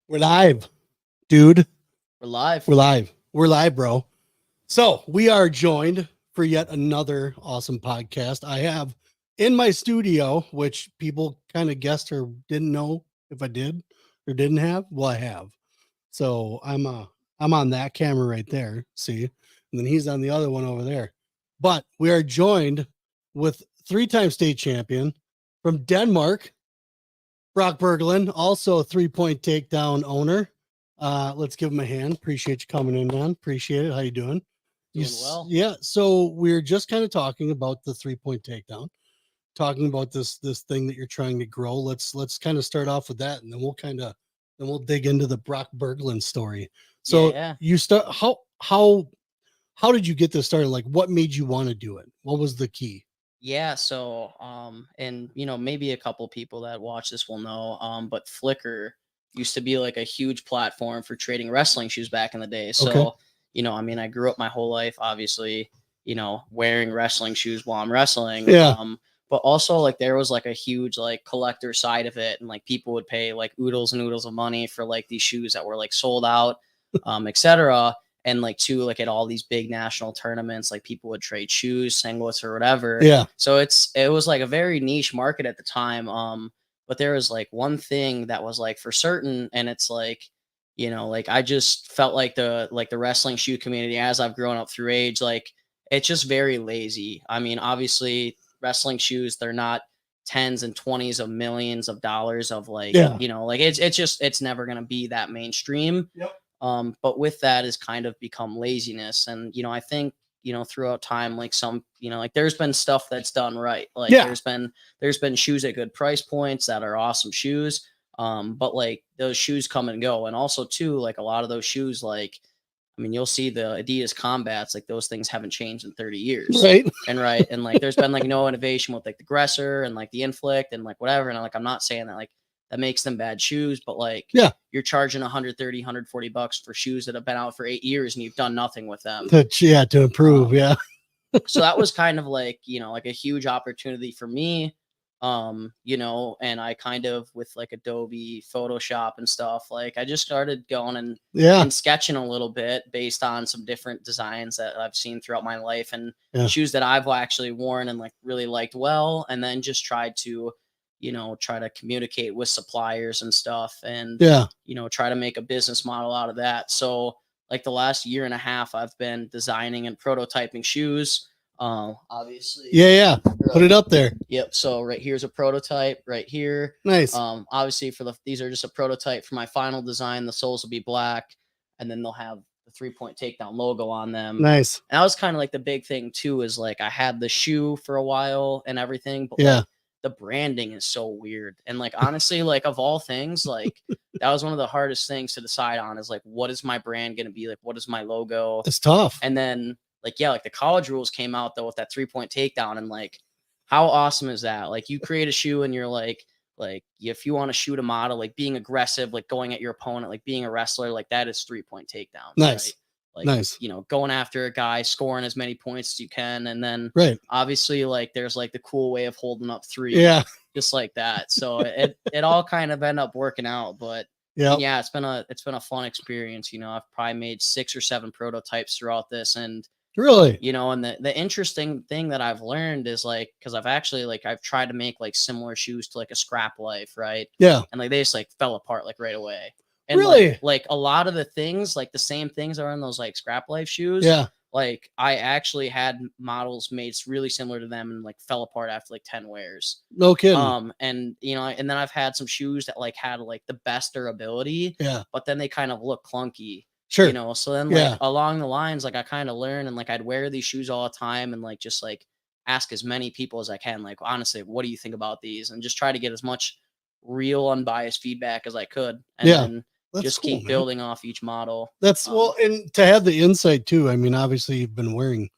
We're live, dude. We're live. We're live. We're live, bro. So we are joined for yet another awesome podcast. I have in my studio, which people kind of guessed or didn't know if I did or didn't have. Well, I have. So I'm on that camera right there. See, and then he's on the other one over there. But we are joined with three-time state champion from Denmark, Brock Bergelin, also a three-point takedown owner. Let's give him a hand. Appreciate you coming in, man. Appreciate it. How you doing? Doing well. Yeah. So we're just kind of talking about the three-point takedown, talking about this thing that you're trying to grow. Let's kind of start off with that, and then we'll dig into the Brock Bergelin story. So you start how did you get this started? Like, what made you want to do it? What was the key? Yeah, so and maybe a couple people that watch this will know, but Flickr used to be like a huge platform for trading wrestling shoes back in the day. So, Okay. I grew up my whole life obviously, wearing wrestling shoes while I'm wrestling. Yeah. But also like there was like a huge like collector side of it, and like people would pay like oodles and oodles of money for like these shoes that were like sold out, etc. And like too, like at all these big national tournaments, like people would trade shoes, singlets, or whatever. Yeah. So it was like a very niche market at the time. But there was like one thing that was like for certain, and it's like, like I just felt like the wrestling shoe community as I've grown up through age, like it's just very lazy. I mean, obviously wrestling shoes, they're not tens and 20s of millions of dollars of like, like it's never gonna be that mainstream. Yep. But with that has kind of become laziness. And, I think, throughout time, like some, like there's been stuff that's done right. Like there's been shoes at good price points that are awesome shoes. But like those shoes come and go. And also too, like a lot of those shoes, like, you'll see the Adidas Combats, like those things haven't changed in 30 years. Right. And like, there's been like no innovation with like the Gresser and like the Inflict and like whatever. And like, I'm not saying that like, that makes them bad shoes, but like, you're charging 130, 140 bucks for shoes that have been out for 8 years and you've done nothing with them. To improve. So that was kind of like, like a huge opportunity for me. And I kind of with like Adobe Photoshop and stuff, like I just started going and sketching a little bit based on some different designs that I've seen throughout my life and shoes that I've actually worn and like really liked well. And then just tried to, try to communicate with suppliers and stuff and, try to make a business model out of that. So like the last year and a half, I've been designing and prototyping shoes. Obviously. Put it up there. Yep. So right here's a prototype right here. Nice. Obviously these are just a prototype for my final design. The soles will be black and then they'll have the 3-point takedown logo on them. Nice. And that was kind of like the big thing too, is like I had the shoe for a while and everything, but like, the branding is so weird. And like, honestly, like of all things, like that was one of the hardest things to decide on is like, what is my brand going to be? Like, what is my logo? It's tough. And then like, like the college rules came out though with that 3-point takedown. And like, how awesome is that? Like you create a shoe and you're like if you want to shoot a model, like being aggressive, like going at your opponent, like being a wrestler, like that is 3-point takedown. Nice. Right? Like, going after a guy, scoring as many points as you can. And then obviously like, there's like the cool way of holding up 3, just like that. So it all kind of ended up working out, but it's been a fun experience. I've probably made 6 or 7 prototypes throughout this. And really, and the interesting thing that I've learned is like, cause I've actually like, I've tried to make like similar shoes to like a Scrap Life. Right. Yeah. And like, they just like fell apart like right away. And really, like a lot of the things, like the same things are in those like Scrap Life shoes. Yeah. Like I actually had models made really similar to them and like fell apart after like 10 wears. No kidding. And and then I've had some shoes that like had like the best durability. Yeah. But then they kind of look clunky. Sure. So then like along the lines, like I kind of learned and like I'd wear these shoes all the time and like just like ask as many people as I can, like, honestly, what do you think about these? And just try to get as much real unbiased feedback as I could. And then just cool, keep building off each model. That's and to have the insight too. I mean, obviously you've been wearing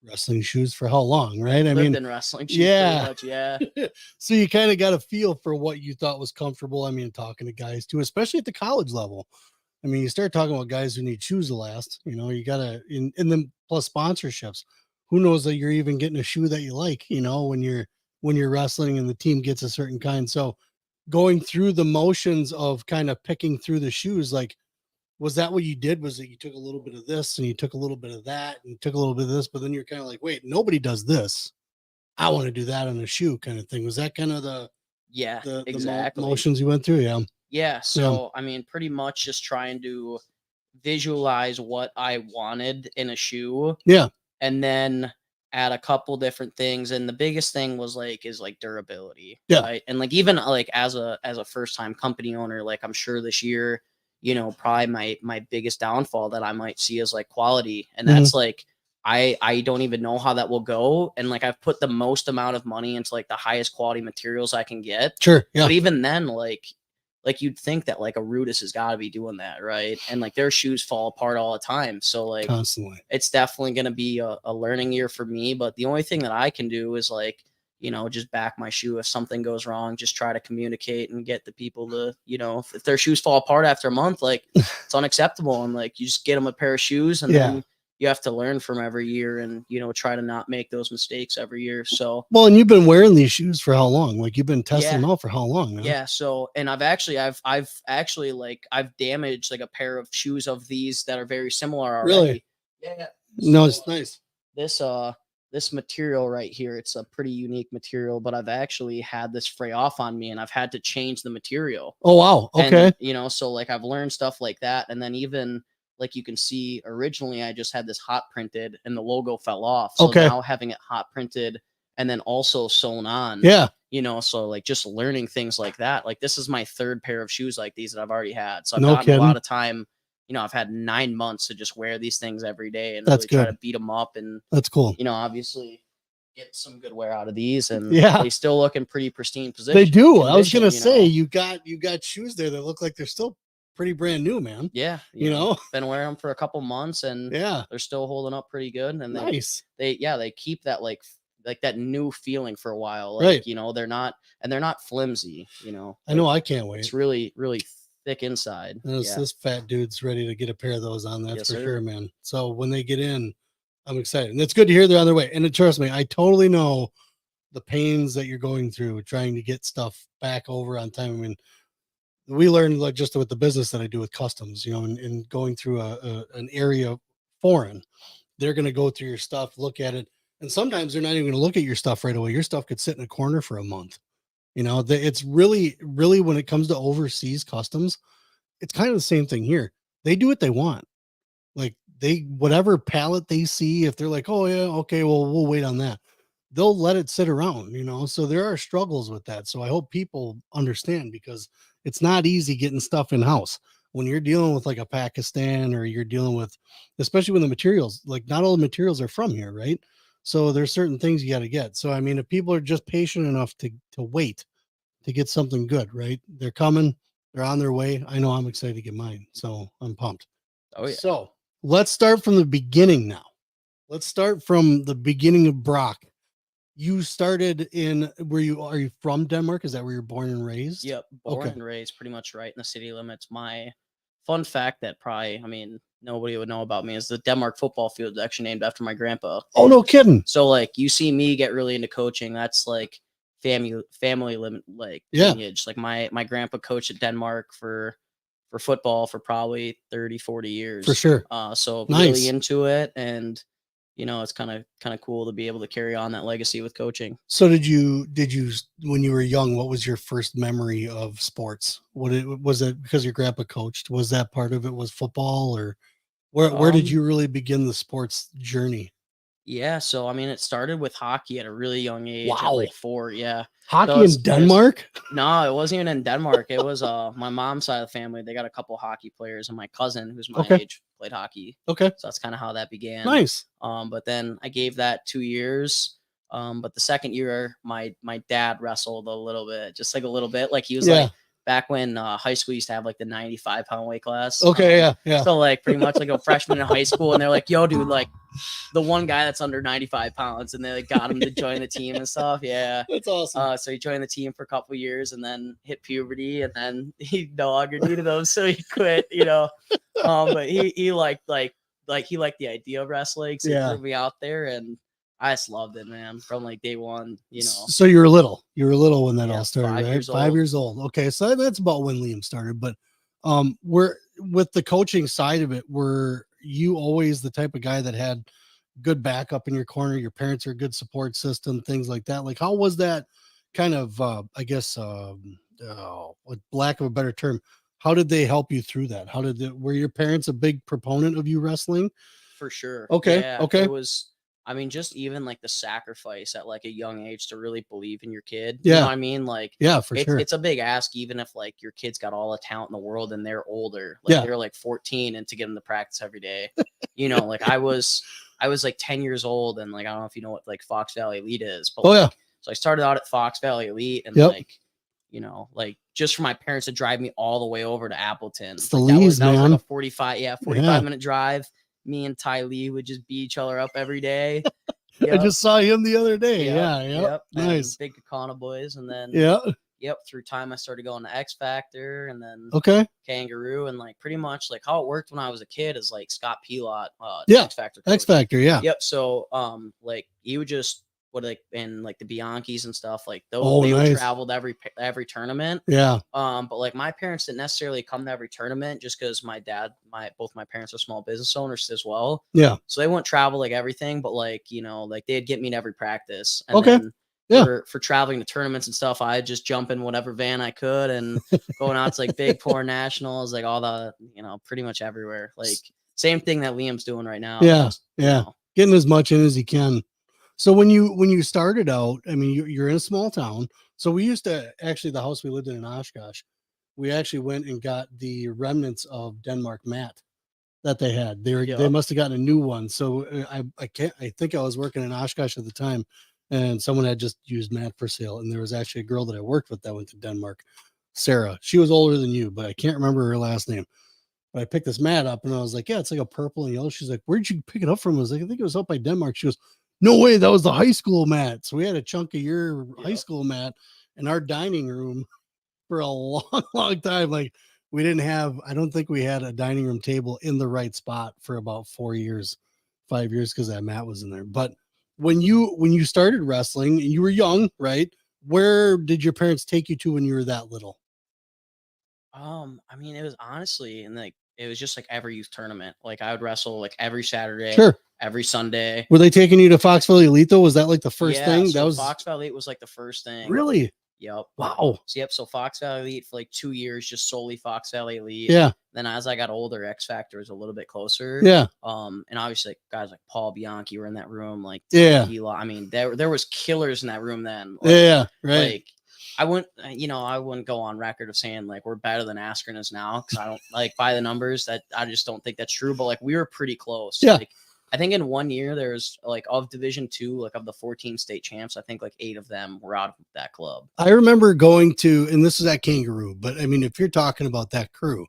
wrestling shoes for how long, right? I mean, in wrestling shoes pretty much, So you kind of got a feel for what you thought was comfortable. I mean, talking to guys too, especially at the college level. I mean, you start talking about guys who need shoes to last. You gotta in them plus sponsorships. Who knows that you're even getting a shoe that you like? When you're wrestling and the team gets a certain kind. So going through the motions of kind of picking through the shoes, like, was that what you did? Was it you took a little bit of this and you took a little bit of that and you took a little bit of this, but then you're kind of like, wait, nobody does this. I want to do that on a shoe kind of thing. Was that kind of the exactly motions you went through? Yeah. Yeah, so I mean, pretty much just trying to visualize what I wanted in a shoe, Yeah. and then add a couple different things. And the biggest thing was is durability, Yeah. right? And like even like as a first time company owner, like I'm sure this year, probably my biggest downfall that I might see is like quality, and that's like I don't even know how that will go. And like I've put the most amount of money into like the highest quality materials I can get. Sure. Yeah. But even then, like you'd think that like a Rudis has got to be doing that, right? And like their shoes fall apart all the time. So like constantly, it's definitely going to be a learning year for me. But the only thing that I can do is like, just back my shoe. If something goes wrong, just try to communicate and get the people to, if their shoes fall apart after a month, like it's unacceptable. And like, you just get them a pair of shoes and then you have to learn from every year and, try to not make those mistakes every year. So, well, and you've been wearing these shoes for how long? Like you've been testing them out for how long now? Yeah. So, and I've actually I've damaged like a pair of shoes of these that are very similar already. Really? Yeah. No, it's nice. This material right here, it's a pretty unique material, but I've actually had this fray off on me and I've had to change the material. Oh, wow. Okay. And, so like I've learned stuff like that. And then even like you can see originally I just had this hot printed and the logo fell off. So now having it hot printed and then also sewn on. Yeah. So like just learning things like that. Like this is my third pair of shoes like these that I've already had. So I've gotten a lot of time. I've had 9 months to just wear these things every day and really try to beat them up. And that's cool. Obviously get some good wear out of these, and yeah, they still look in pretty pristine position. They do. I was gonna say you got shoes there that look like they're still pretty brand new, man. Yeah, been wearing them for a couple months, and they're still holding up pretty good. And nice. They keep that like that new feeling for a while. Like, right. They're not flimsy. I know. I can't wait. It's really really thick inside. This fat dude's ready to get a pair of those on. That's for sure, man. So when they get in, I'm excited. And it's good to hear they're on their way. And trust me, I totally know the pains that you're going through trying to get stuff back over on time. I mean, we learned like just with the business that I do with customs, and going through an area foreign, they're going to go through your stuff, look at it. And sometimes they're not even going to look at your stuff right away. Your stuff could sit in a corner for a month. It's really, really, when it comes to overseas customs, it's kind of the same thing here. They do what they want. Like whatever pallet they see, if they're like, oh yeah, okay, well, we'll wait on that. They'll let it sit around, so there are struggles with that. So I hope people understand, because it's not easy getting stuff in house when you're dealing with like a Pakistan, or you're dealing with, especially when the materials, like not all the materials are from here. Right. So there's certain things you got to get. So, I mean, if people are just patient enough to wait to get something good, right. They're coming, they're on their way. I know I'm excited to get mine. So I'm pumped. Oh yeah. So let's start from the beginning now. Let's start from the beginning of Brock. You started are you from Denmark? Is that where you're born and raised? Yep. Born and raised pretty much right in the city limits. My fun fact that probably, nobody would know about me is the Denmark football field is actually named after my grandpa. Oh, no kidding. So like you see me get really into coaching. That's like family limit, like lineage. Like my grandpa coached at Denmark for football for probably 30-40 years. For sure. So really into it, and it's kind of cool to be able to carry on that legacy with coaching. So did you when you were young, what was your first memory of sports? Was it because your grandpa coached? Was that part of it? Was football, or where did you really begin the sports journey? Yeah, so it started with hockey at a really young age. Wow. At like 4, yeah. Hockey in Denmark? No, it wasn't even in Denmark. It was my mom's side of the family. They got a couple hockey players, and my cousin, who's my age, played hockey. Okay. So that's kind of how that began. Nice. But then I gave that 2 years. But the second year, my dad wrestled a little bit, just like a little bit. Like he was like, back when high school used to have like the 95-pound weight class. Okay, yeah. So like pretty much like a freshman in high school, and they're like, yo, dude, like the one guy that's under 95 pounds, and they like got him to join the team and stuff. Yeah. That's awesome. So he joined the team for a couple of years and then hit puberty, and then he no longer needed them, so he quit, but he liked he liked the idea of wrestling, so he threw me out there, and I just loved it, man, from like day one, So you were little. You were little when that Yeah, all started, 5 right? years 5 old. years old. Okay, so that's about when Liam started. But we're with the coaching side of it, were you always the type of guy that had good backup in your corner? Your parents are a good support system, things like that. Like, how was that kind of I guess with lack of a better term, how did they help you through that? Were your parents a big proponent of you wrestling? For sure. Okay, Yeah, okay. it was. I mean, just even like the sacrifice at like a young age to really believe in your kid. Yeah. You know what I mean? Like, Yeah, for sure. it's a big ask, even if like your kid's got all the talent in the world and they're older. Like Yeah. they're like 14 and to get them to practice every day. You know, like I was like 10 years old and like I don't know if you know what like Fox Valley Elite is, but Oh, yeah. like, so I started out at Fox Valley Elite and Yep. like, you know, like just for my parents to drive me all the way over to Appleton. It's the Like, Lees, that was man. like a 45 minute drive. Me and Ty Lee would just beat each other up every day. I just saw him the other day. Yep, Yeah. Nice. Big Kakana boys. And then through time I started going to X Factor and then Kangaroo, and like pretty much like how it worked when I was a kid is like Scott Pilot, X Factor coach. X Factor, yeah. Yep. So like he would just like and like the Bianchis and stuff like those they traveled every tournament. Yeah. But like my parents didn't necessarily come to every tournament just because both my parents are small business owners as well. Yeah. So they wouldn't travel like everything, but like, you know, like they'd get me to every practice. And then for traveling to tournaments and stuff, I'd just jump in whatever van I could and going out to like big poor nationals, like all the, you know, pretty much everywhere. Like same thing that Liam's doing right now. Yeah. Just, yeah. You know. Getting as much in as he can. So when you started out, I mean, you're in a small town. So we used to actually, the house we lived in Oshkosh, we actually went and got the remnants of Denmark mat that they had. They must have gotten a new one. So I think I was working in Oshkosh at the time, and someone had just used mat for sale. And there was actually a girl that I worked with that went to Denmark, Sarah. She was older than you, but I can't remember her last name. But I picked this mat up and I was like, yeah, it's like a purple and yellow. She's like, where'd you pick it up from? I was like, I think it was up by Denmark. She goes, no way, that was the high school mat. So we had a chunk of your high school mat in our dining room for a long, long time. Like I don't think we had a dining room table in the right spot for about 5 years, because that mat was in there. But when you started wrestling, you were young, right? Where did your parents take you to when you were that little? I mean, it was honestly, and like, it was just like every youth tournament. Like I would wrestle like every Saturday, every Sunday. Were they taking you to Fox Valley Elite though? Was that like the first thing? So that was Fox Valley Elite was like the first thing. Really? Yep. Wow. So Fox Valley Elite for like 2 years, just solely Fox Valley Elite. Yeah. Then as I got older, X Factor was a little bit closer. Yeah. And obviously like, guys like Paul Bianchi were in that room. Like I mean, there was killers in that room then. Like, right. Like I wouldn't go on record of saying like we're better than Askren is now, because I don't like by the numbers that I just don't think that's true. But like we were pretty close. Yeah. Like, I think in 1 year there's like of Division II, like of the 14 state champs, I think like 8 of them were out of that club. I remember going to, and this is at Kangaroo, but I mean, if you're talking about that crew,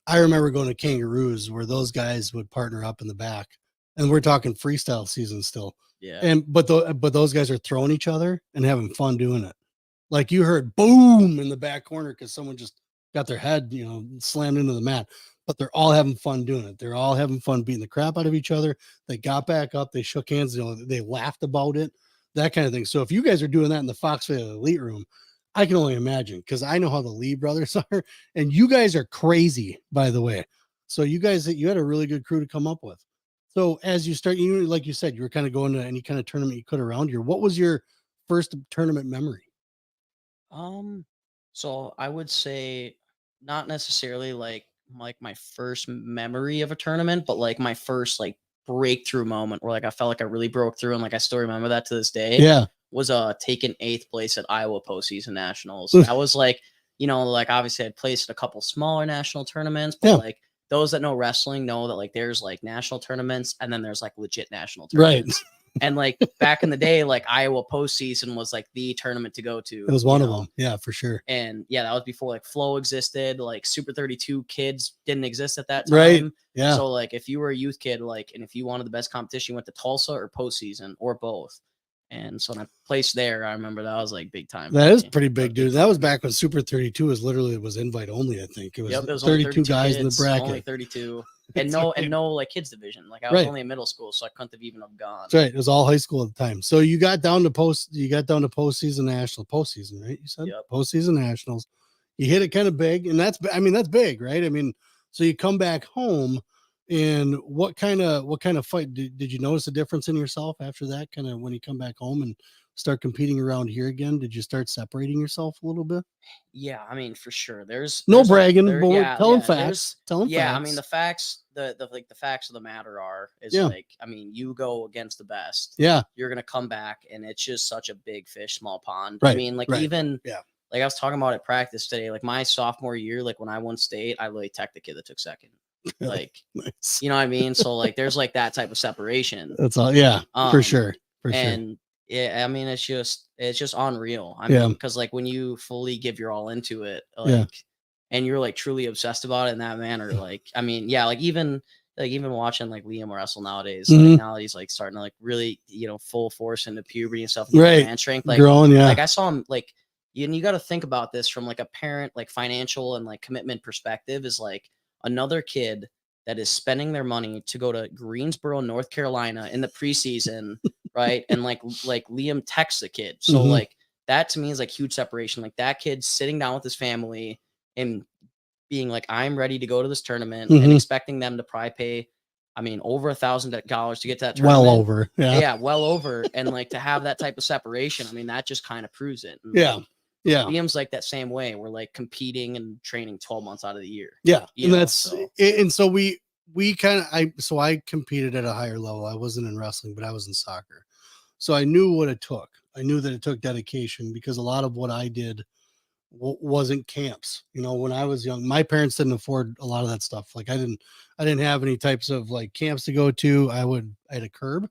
I remember going to Kangaroos where those guys would partner up in the back, and we're talking freestyle season still. Yeah. But those guys are throwing each other and having fun doing it. Like you heard boom in the back corner because someone just got their head, slammed into the mat. But they're all having fun doing it. They're all having fun beating the crap out of each other. They got back up. They shook hands. They laughed about it, that kind of thing. So if you guys are doing that in the Fox Valley Elite room, I can only imagine, because I know how the Lee brothers are, and you guys are crazy, by the way. So you had a really good crew to come up with. So as you start, like you said, you were kind of going to any kind of tournament you could around here. What was your first tournament memory? So I would say not necessarily like my first memory of a tournament, but like my first like breakthrough moment where like I felt like I really broke through, and like I still remember that to this day. Yeah. Was taking 8th place at Iowa postseason nationals. That was like, like obviously I'd placed a couple smaller national tournaments, but like those that know wrestling know that like there's like national tournaments and then there's like legit national tournaments. Right. And like back in the day, like Iowa postseason was like the tournament to go to. It was one of them. Yeah, for sure. And yeah, that was before like Flow existed. Like Super 32 kids didn't exist at that time. Right. Yeah. So like if you were a youth kid, like, and if you wanted the best competition, you went to Tulsa or postseason or both. And so when I placed there, I remember that was like big time. That is pretty big, dude. That was back when Super 32 was invite only. I think it was, 32 guys kids, in the bracket. Only 32. and no like kids division. Like I was only in middle school, so I couldn't have even have gone. That's right. It was all high school at the time. So you got down to postseason postseason, right? You said postseason nationals. You hit it kind of big, and that's big, right? I mean, so you come back home, and what kind of fight did you notice a difference in yourself after that? Kind of when you come back home and start competing around here again, did you start separating yourself a little bit? Yeah, I mean, for sure. There's bragging, but we're telling facts. Telling facts. I mean, the facts, the facts of the matter like, I mean, you go against the best. Yeah. You're gonna come back, and it's just such a big fish, small pond. Right. I mean, like even like I was talking about at practice today, like my sophomore year, like when I won state, I literally teched the kid that took second. Like, nice. You know what I mean? So like, there's like that type of separation. That's all. Yeah, for sure. And yeah, I mean, it's just unreal. I mean, because like when you fully give your all into it, like, and you're like truly obsessed about it in that manner, like, I mean, yeah, like even watching like Liam wrestle nowadays, like now that he's like starting to like really, full force into puberty and stuff, man strength, like growing, like I saw him like, and you got to think about this from like a parent, like financial and like commitment perspective, is like another kid that is spending their money to go to Greensboro, North Carolina in the preseason, right? And like Liam texts the kid. So like that to me is like huge separation. Like that kid sitting down with his family and being like, I'm ready to go to this tournament and expecting them to probably pay, I mean, over $1,000 to get to that tournament. Well over. Yeah, well over. And like to have that type of separation, I mean, that just kind of proves it. And Liam's like that same way. We're like competing and training 12 months out of the year. Yeah. And so we kind of, I competed at a higher level. I wasn't in wrestling, but I was in soccer. So I knew what it took. I knew that it took dedication, because a lot of what I did wasn't camps. When I was young, my parents didn't afford a lot of that stuff. Like I didn't have any types of like camps to go to. I had a curb,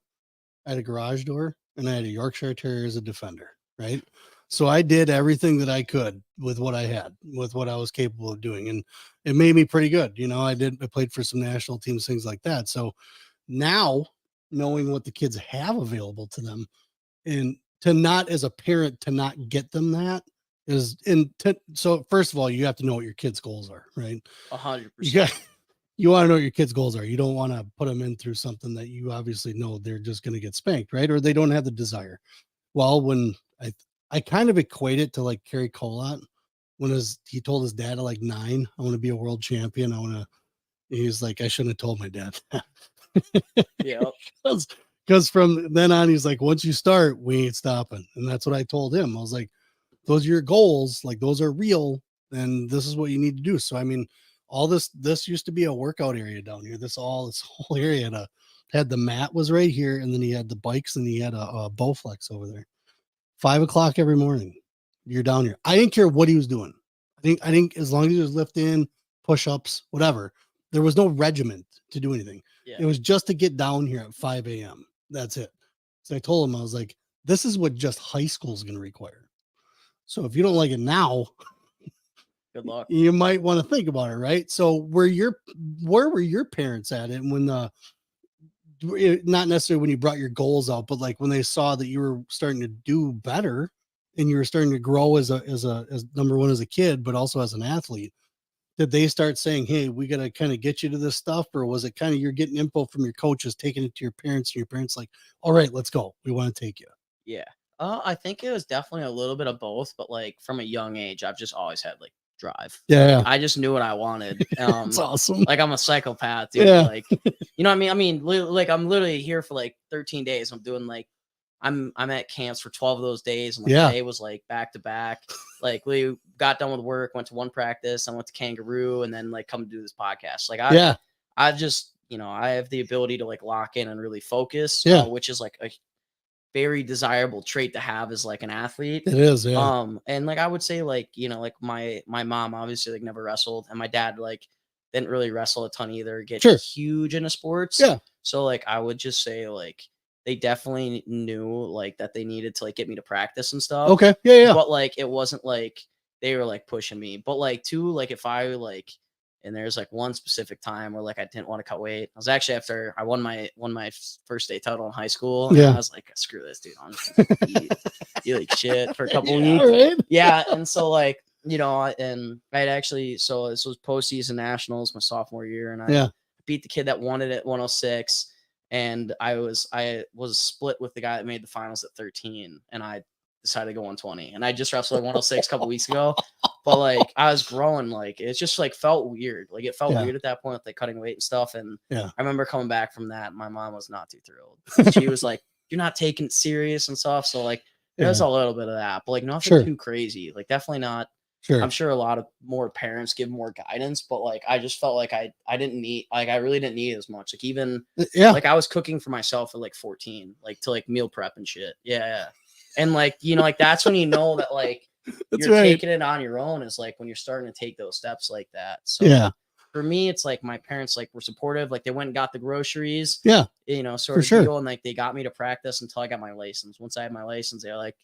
I had a garage door, and I had a Yorkshire Terrier as a defender. Right. So I did everything that I could with what I had, with what I was capable of doing. And it made me pretty good. I played for some national teams, things like that. So now knowing what the kids have available to them, and to not, as a parent, to not get them that is, so first of all, you have to know what your kids' goals are, right? 100%. You want to know what your kids' goals are. You don't want to put them in through something that you obviously know they're just going to get spanked, right? Or they don't have the desire. Well, when I kind of equate it to like Kerry Colott, when he told his dad at like 9, I want to be a world champion. He's like, I shouldn't have told my dad. Yeah. Because from then on, he's like, once you start, we ain't stopping. And that's what I told him. I was like, those are your goals. Like those are real. And this is what you need to do. So, I mean, all this used to be a workout area down here. This whole area had the mat was right here. And then he had the bikes, and he had a Bowflex over there. 5 o'clock every morning, you're down here. I didn't care what he was doing. I think as long as he was lifting, push-ups, whatever, there was no regiment to do anything. Yeah. It was just to get down here at 5 a.m. That's it. So I told him, I was like, this is what just high school is going to require. So if you don't like it now, good luck. You might want to think about it, right? So where were your parents at it when not necessarily when you brought your goals out, but like when they saw that you were starting to do better and you were starting to grow as number one as a kid, but also as an athlete, did they start saying, hey, we got to kind of get you to this stuff? Or was it kind of you're getting info from your coaches, taking it to your parents, and your parents like, all right, let's go. We want to take you. Yeah. I think it was definitely a little bit of both, but like from a young age, I've just always had like drive. Yeah. I just knew what I wanted. That's awesome. Like I'm a psychopath, dude. Yeah. Like, you know what I mean? I mean, like I'm literally here for like 13 days. I'm doing like, I'm at camps for 12 of those days. And like today was like back to back. Like we got done with work, went to one practice, I went to Kangaroo, and then like come to do this podcast. Like I just, I have the ability to like lock in and really focus, which is like a very desirable trait to have as like an athlete. It is, yeah. And like I would say like, like my mom obviously like never wrestled, and my dad like didn't really wrestle a ton either, get huge into sports. Yeah. So like I would just say like they definitely knew like that they needed to like get me to practice and stuff. Okay. Yeah. But like it wasn't like they were like pushing me. But like too, like if I like, and there's like one specific time where like I didn't want to cut weight. I was actually after I won my first state title in high school. And I was like, screw this, dude. I'm just gonna eat like shit for a couple weeks. Right? Yeah. And so like, and I'd actually, so this was postseason nationals my sophomore year, and I beat the kid that won it at 106. And I was split with the guy that made the finals at 13, and I decided to go 120. And I just wrestled at 106 a couple weeks ago, but like I was growing, like it just like felt weird. Like it felt weird at that point with like cutting weight and stuff. And I remember coming back from that, my mom was not too thrilled. She was like, "You're not taking it serious and stuff." So like there's a little bit of that, but like nothing too crazy. Like definitely not. Sure. I'm sure a lot of more parents give more guidance, but like I just felt like I didn't need, like I really didn't need as much. Like even like I was cooking for myself at like 14, like to like meal prep and shit. Yeah. And like, you know, like that's when you know that like you're taking it on your own, is like when you're starting to take those steps like that. So for me, it's like my parents like were supportive. Like they went and got the groceries. You know, sort of deal, and like they got me to practice until I got my license. Once I had my license, they're like,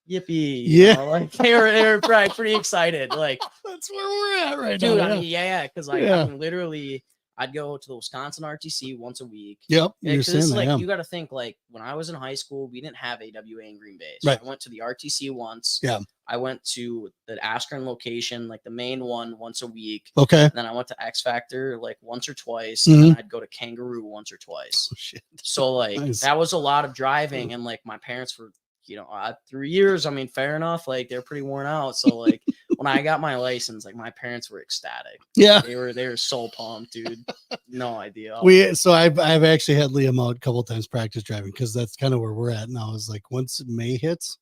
yippee, you know, like they were probably pretty excited. Like that's where we're at right dude, now. I mean, because like I mean, literally I'd go to the Wisconsin RTC once a week. You're This saying is that, like you got to think, like when I was in high school, we didn't have AWA in Green Bay. So I went to the RTC once. I went to the Askren location, like the main one, once a week. And then I went to X Factor like once or twice, and then I'd go to Kangaroo once or twice. So like that was a lot of driving, and like my parents were, you know, 3 years. I mean, fair enough. Like they're pretty worn out. So like when I got my license, like my parents were ecstatic. They were so pumped, dude. No idea. So I've actually had Liam out a couple of times practice driving, because that's kind of where we're at now. Is like once May hits,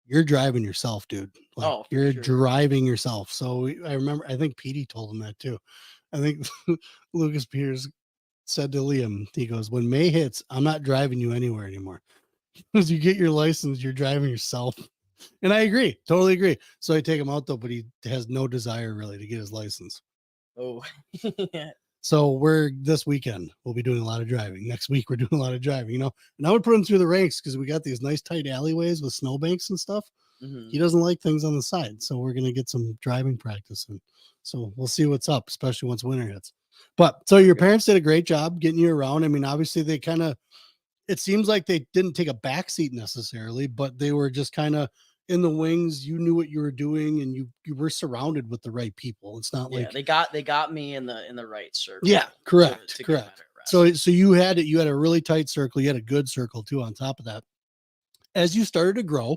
you're driving yourself, dude. Like you're driving yourself. So I remember, I think Petey told him that too. I think Lucas Peters said to Liam, he goes, "When May hits, I'm not driving you anywhere anymore." As you get your license, you're driving yourself. And I agree, totally agree. So I take him out though, but he has no desire really to get his license. So this weekend we'll be doing a lot of driving. Next week we're doing a lot of driving, you know. And I would put him through the ranks, because we got these nice tight alleyways with snowbanks and stuff. He doesn't like things on the side, so we're gonna get some driving practice, and so we'll see what's up, especially once winter hits. But so your parents did a great job getting you around. I mean, obviously they kind of, it seems like they didn't take a backseat necessarily, but they were just kind of in the wings. You knew what you were doing, and you were surrounded with the right people. It's not like they got me in the right circle. Correct. So you had a really tight circle. You had a good circle too on top of that. As you started to grow,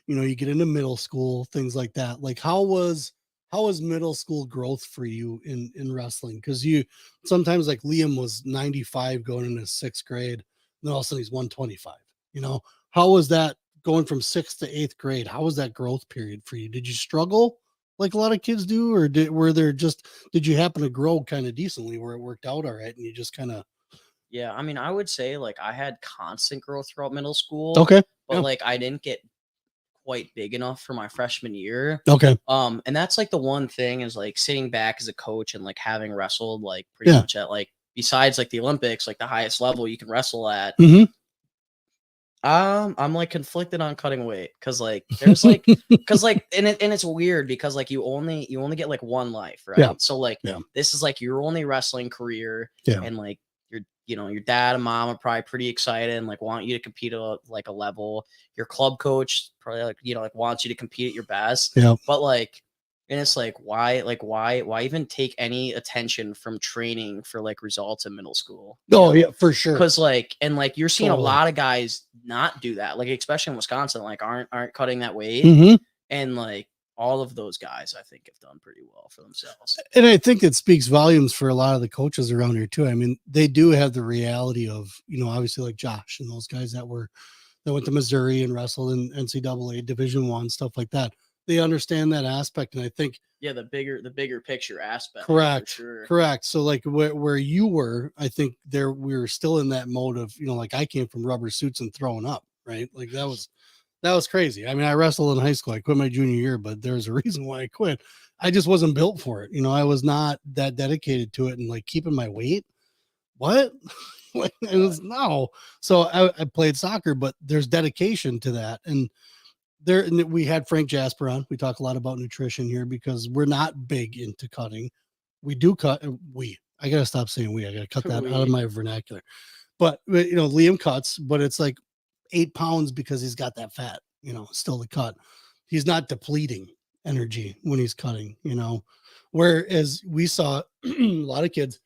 you know, you get into middle school, things like that. Like how was middle school growth for you in wrestling? Because you sometimes, like Liam was 95 going into 6th grade, and then all of a sudden he's 125. You know, how was that going from 6th to 8th grade? How was that growth period for you? Did you struggle like a lot of kids do, or did you happen to grow kind of decently where it worked out all right, and you just kind of? Yeah, I mean, I would say like I had constant growth throughout middle school. But like I didn't get quite big enough for my freshman year. And that's like the one thing, is like sitting back as a coach and like having wrestled like pretty much at like, besides like the Olympics, like the highest level you can wrestle at. I'm like conflicted on cutting weight, because like there's like and it's weird, because like you only get like one life, right? So like this is like your only wrestling career, and like your dad and mom are probably pretty excited and like want you to compete at like a level. Your club coach probably like wants you to compete at your best. But like, and it's like why even take any attention from training for like results in middle school? For sure. Because like, and like you're seeing a lot of guys not do that, like especially in Wisconsin, like aren't cutting that weight. And like all of those guys, I think, have done pretty well for themselves. And I think it speaks volumes for a lot of the coaches around here too. I mean, they do have the reality of, you know, obviously like Josh and those guys that went to Missouri and wrestled in NCAA Division I, stuff like that. They understand that aspect. And I think, the bigger picture aspect. Correct. So like where you were, I think we were still in that mode of, you know, like I came from rubber suits and throwing up, right? Like that was crazy. I mean, I wrestled in high school. I quit my junior year, but there's a reason why I quit. I just wasn't built for it. You know, I was not that dedicated to it, and like keeping my weight. What? Like, it was no. So I played soccer, but there's dedication to that. And we had Frank Jasper on. We talk a lot about nutrition here, because we're not big into cutting. We do cut. I got to stop saying we. I got to cut that out of my vernacular. But, you know, Liam cuts, but it's like 8 pounds because he's got that fat, you know, still to cut. He's not depleting energy when he's cutting, you know, whereas we saw a lot of kids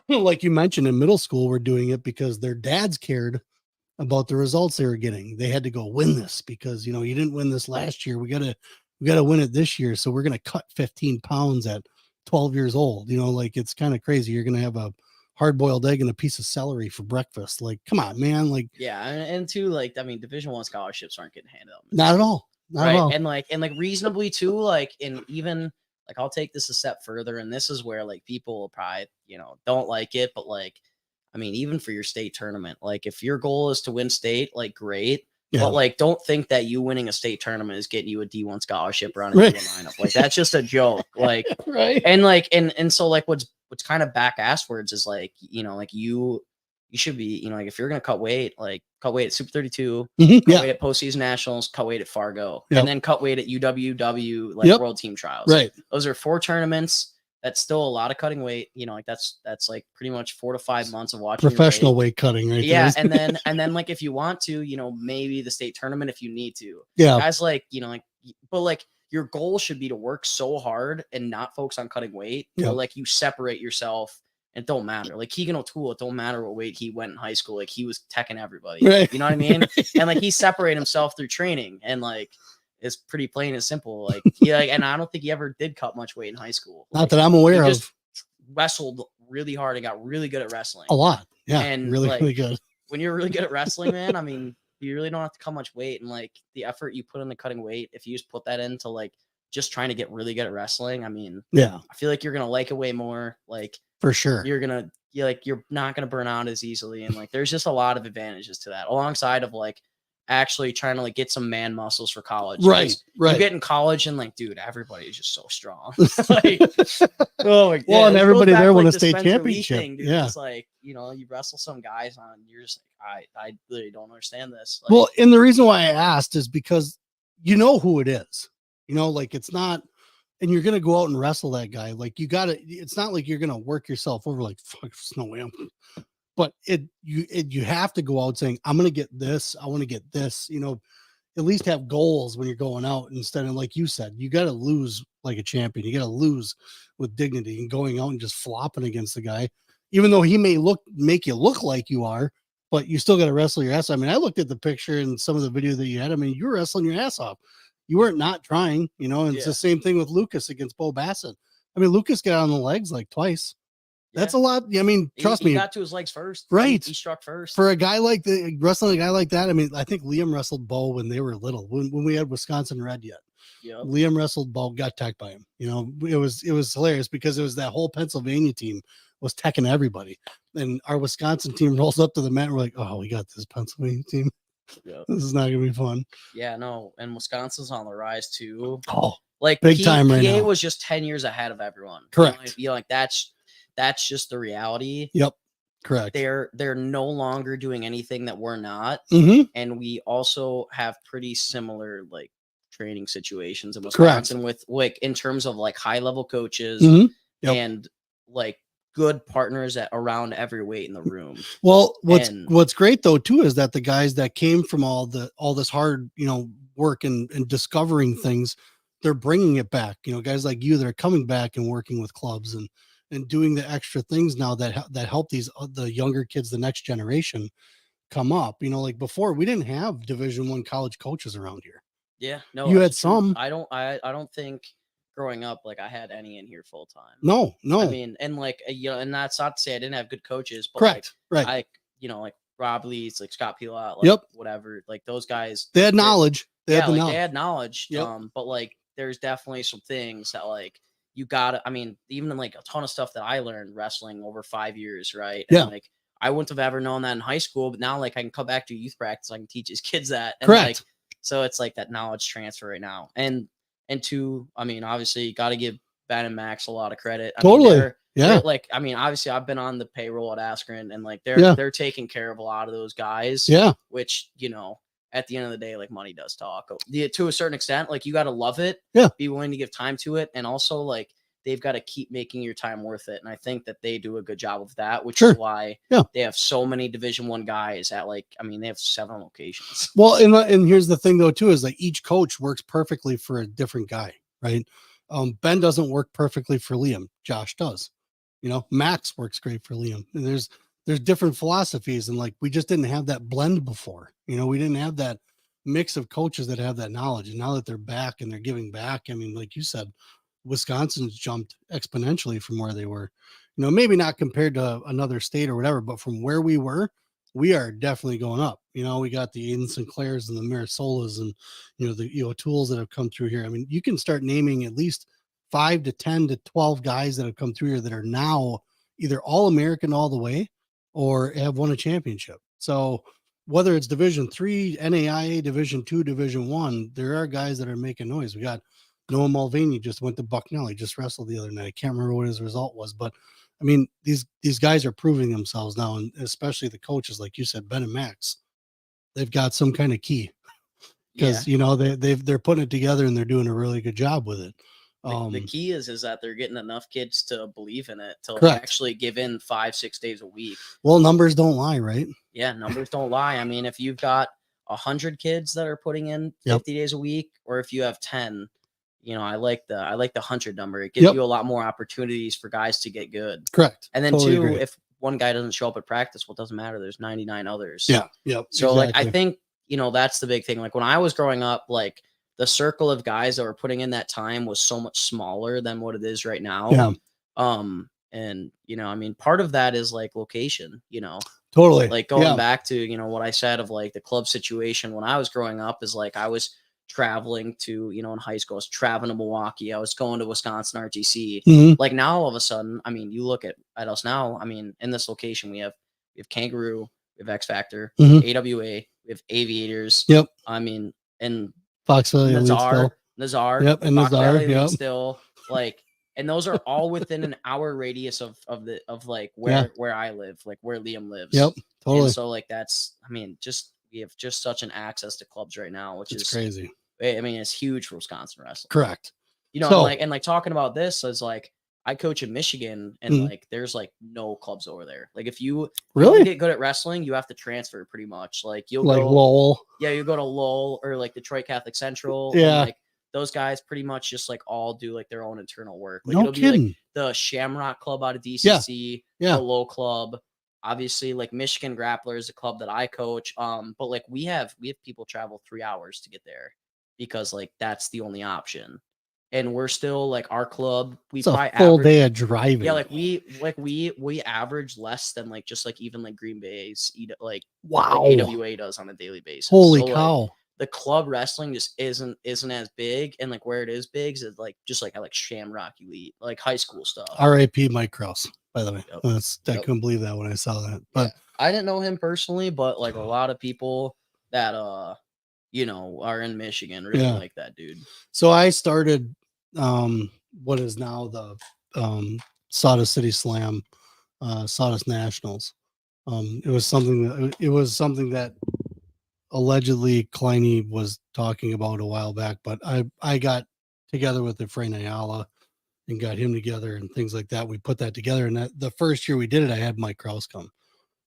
like you mentioned, in middle school, we're doing it because their dads cared about the results they were getting. They had to go win this because, you know, you didn't win this last year. We gotta win it this year. So we're gonna cut 15 pounds at 12 years old. You know, like it's kind of crazy. You're gonna have a hard-boiled egg and a piece of celery for breakfast. Like, come on, man. Like, yeah, and too, like, I mean, Division I scholarships aren't getting handed out. not at all. Not right. at all. And like reasonably too, like, and even like I'll take this a step further, and this is where like people will probably, you know, don't like it, but like, I mean, even for your state tournament, like if your goal is to win state, like great. Yeah. But like, don't think that you winning a state tournament is getting you a D1 scholarship or on a Right. D1 lineup. Like that's just a joke. Like, right. and like, and so like what's kind of back asswards is like, you know, like you should be, you know, like if you're gonna cut weight, like cut weight at Super 32, Mhm. cut weight at postseason nationals, cut weight at Fargo, Yep. and then cut weight at UWW, like Yep. world team trials. Right. Those are 4 tournaments. That's still a lot of cutting weight. You know, like that's like pretty much 4 to 5 months of watching your Professional weight cutting, right? Yeah, there. and then like if you want to, you know, maybe the state tournament if you need to. Yeah. Guys, like, you know, like, but like your goal should be to work so hard and not focus on cutting weight. Yep. Or like you separate yourself. It don't matter. Like Keegan O'Toole, it don't matter what weight he went in high school. Like he was teching everybody. Right. You know what I mean? And like he separated himself through training, and like it's pretty plain and simple. Like yeah, like, and I don't think he ever did cut much weight in high school. Not that I'm aware he of. just wrestled really hard and got really good at wrestling. A lot. Yeah. And really, like, really good. When you're really good at wrestling, man, I mean, you really don't have to cut much weight, and like the effort you put into cutting weight, if you just put that into like just trying to get really good at wrestling, I mean, Yeah. I feel like you're gonna like it way more. Like for sure. You're not gonna burn out as easily, and like there's just a lot of advantages to that, alongside of like actually trying to like get some man muscles for college. Right. You get in college and like, dude, everybody is just so strong. Like, oh my god. Well, and everybody there won a the state Spencer Lee championship. thing, dude. Yeah. It's like, you know, you wrestle some guys on, you're just like, I really don't understand this. Like, Well, and the reason why I asked is because you know who it is. You know, like it's not, and you're gonna go out and wrestle that guy. Like you gotta, it's not like you're gonna work yourself over like fuck, there's no way but you have to go out saying, I'm gonna get this, I want to get this, you know, at least have goals when you're going out, instead of, like you said, you got to lose like a champion. You got to lose with dignity, and going out and just flopping against the guy, even though he may make you look like you are, but you still got to wrestle your ass. I mean, I looked at the picture and some of the video that you had. I mean, you were wrestling your ass off. You weren't not trying, you know, and it's the same thing with Lucas against Bo Bassett. I mean, Lucas got on the legs like twice. That's a lot. I mean, trust me. He got to his legs first. Right. He struck first. For a guy like wrestling a guy like that, I mean, I think Liam wrestled Bo when they were little, when we had Wisconsin Red yet. Yep. Liam wrestled Bo, got teched by him. You know, it was hilarious because it was that whole Pennsylvania team was teching everybody. And our Wisconsin team rolls up to the mat and we're like, oh, we got this Pennsylvania team. Yep. This is not gonna be fun. Yeah, no, and Wisconsin's on the rise too. Oh, like big time right now. PA was just 10 years ahead of everyone. Correct. You know, like that's just the reality. Yep. Correct. They're no longer doing anything that we're not. Mm-hmm. And we also have pretty similar like training situations in Wisconsin. Correct. With like in terms of like high level coaches and like good partners around every weight in the room. Well, what's great though too is that the guys that came from all this hard, you know, work and discovering things, they're bringing it back. You know, guys like you that are coming back and working with clubs and doing the extra things now that help these the younger kids, the next generation, come up. You know, like before we didn't have Division I college coaches around here. Yeah, no, you had some. I don't think growing up like I had any in here full time. No. I mean, and like you know, and that's not to say I didn't have good coaches, but correct, like, right? You know, like Rob Leeds, like Scott Pilot, like whatever, like those guys. They had knowledge. They had knowledge. But like, there's definitely some things that like you gotta. I mean, even like a ton of stuff that I learned wrestling over 5 years, right? Yeah. And like I wouldn't have ever known that in high school, but now like I can come back to youth practice, I can teach his kids that. And correct. Like, so it's like that knowledge transfer right now, and two, I mean, obviously you got to give Ben and Max a lot of credit. Totally. They're, like, I mean, obviously I've been on the payroll at Askren, and like they're taking care of a lot of those guys. Yeah. Which, you know, at the end of the day, like money does talk. To a certain extent, like you got to love it. Yeah. Be willing to give time to it, and also like they've got to keep making your time worth it. And I think that they do a good job of that, which is why they have so many Division I guys at like, I mean, they have 7 locations. Well, and here's the thing though, too, is like each coach works perfectly for a different guy, right? Ben doesn't work perfectly for Liam. Josh does. You know, Max works great for Liam. And there's different philosophies, and like we just didn't have that blend before. You know, we didn't have that mix of coaches that have that knowledge. And now that they're back and they're giving back, I mean, like you said, Wisconsin's jumped exponentially from where they were. You know, maybe not compared to another state or whatever, but from where we were, we are definitely going up. You know, we got the Aiden Sinclairs and the Marisolas and, you know, the tools that have come through here. I mean, you can start naming at least 5 to 10 to 12 guys that have come through here that are now either all American all the way or have won a championship. So whether it's Division 3, NAIA, Division 2, Division 1, there are guys that are making noise. We got Noah Mulvaney just went to Bucknell. He just wrestled the other night. I can't remember what his result was, but I mean, these guys are proving themselves now, and especially the coaches, like you said, Ben and Max. They've got some kind of key because you know they're putting it together and they're doing a really good job with it. The key is that they're getting enough kids to believe in it, to like Correct. actually give in 5-6 days a week. Well, numbers don't lie, right? Yeah, numbers don't lie. I mean, if you've got 100 kids that are putting in 50 days a week, or if you have 10, you know, I like the 100 number. It gives you a lot more opportunities for guys to get good. Correct. And then totally agree. If one guy doesn't show up at practice, well, it doesn't matter. There's 99 others. Yeah. Yep. So like, I think, you know, that's the big thing. Like when I was growing up, like the circle of guys that were putting in that time was so much smaller than what it is right now. Yeah. And you know, I mean, part of that is like location, you know, totally like going back to, you know, what I said of like the club situation when I was growing up is like, I was traveling to, you know, in high school, I was traveling to Milwaukee. I was going to Wisconsin RTC. Mm-hmm. Like now, all of a sudden, I mean, you look at us now, I mean, in this location, we have Kangaroo, we have X Factor, AWA, we have Aviators. Yep. I mean, and Fox Valley Nazar. Yep. And Nazar. Yep. Still like, and those are all within an hour radius of like where I live, like where Liam lives. Yep. Totally. And so like, that's, I mean, we have just such an access to clubs right now, which is crazy. I mean, it's huge for Wisconsin wrestling. Correct. You know, and like talking about this is like, I coach in Michigan and like, there's like no clubs over there. Like if you really get good at wrestling, you have to transfer pretty much. Like you'll go Lowell. Yeah. You go to Lowell or like Detroit Catholic Central. Yeah. And, like those guys pretty much just like all do like their own internal work. Like no kidding. Be like the Shamrock Club out of DCC, the Low Club. Obviously, like Michigan Grappler is a club that I coach. But like we have people travel 3 hours to get there because like that's the only option. And we're still like our club. It's a full day of driving. Yeah, like we average less than like just like even like Green Bay's like wow like AWA does on a daily basis. Holy cow! Like, the club wrestling just isn't as big, and like where it is big is like just like I like Shamrock Elite, like high school stuff. R.I.P. Mike Krause, by the way. I couldn't believe that when I saw that. But I didn't know him personally, but like a lot of people that you know are in Michigan really like that dude. So I started what is now the Sawdust City Slam, Sawdust Nationals. It was something that allegedly Kleine was talking about a while back, but I got together with Efrain Ayala and got him together and things like that. We put that together, and the first year we did it, I had Mike Krause come,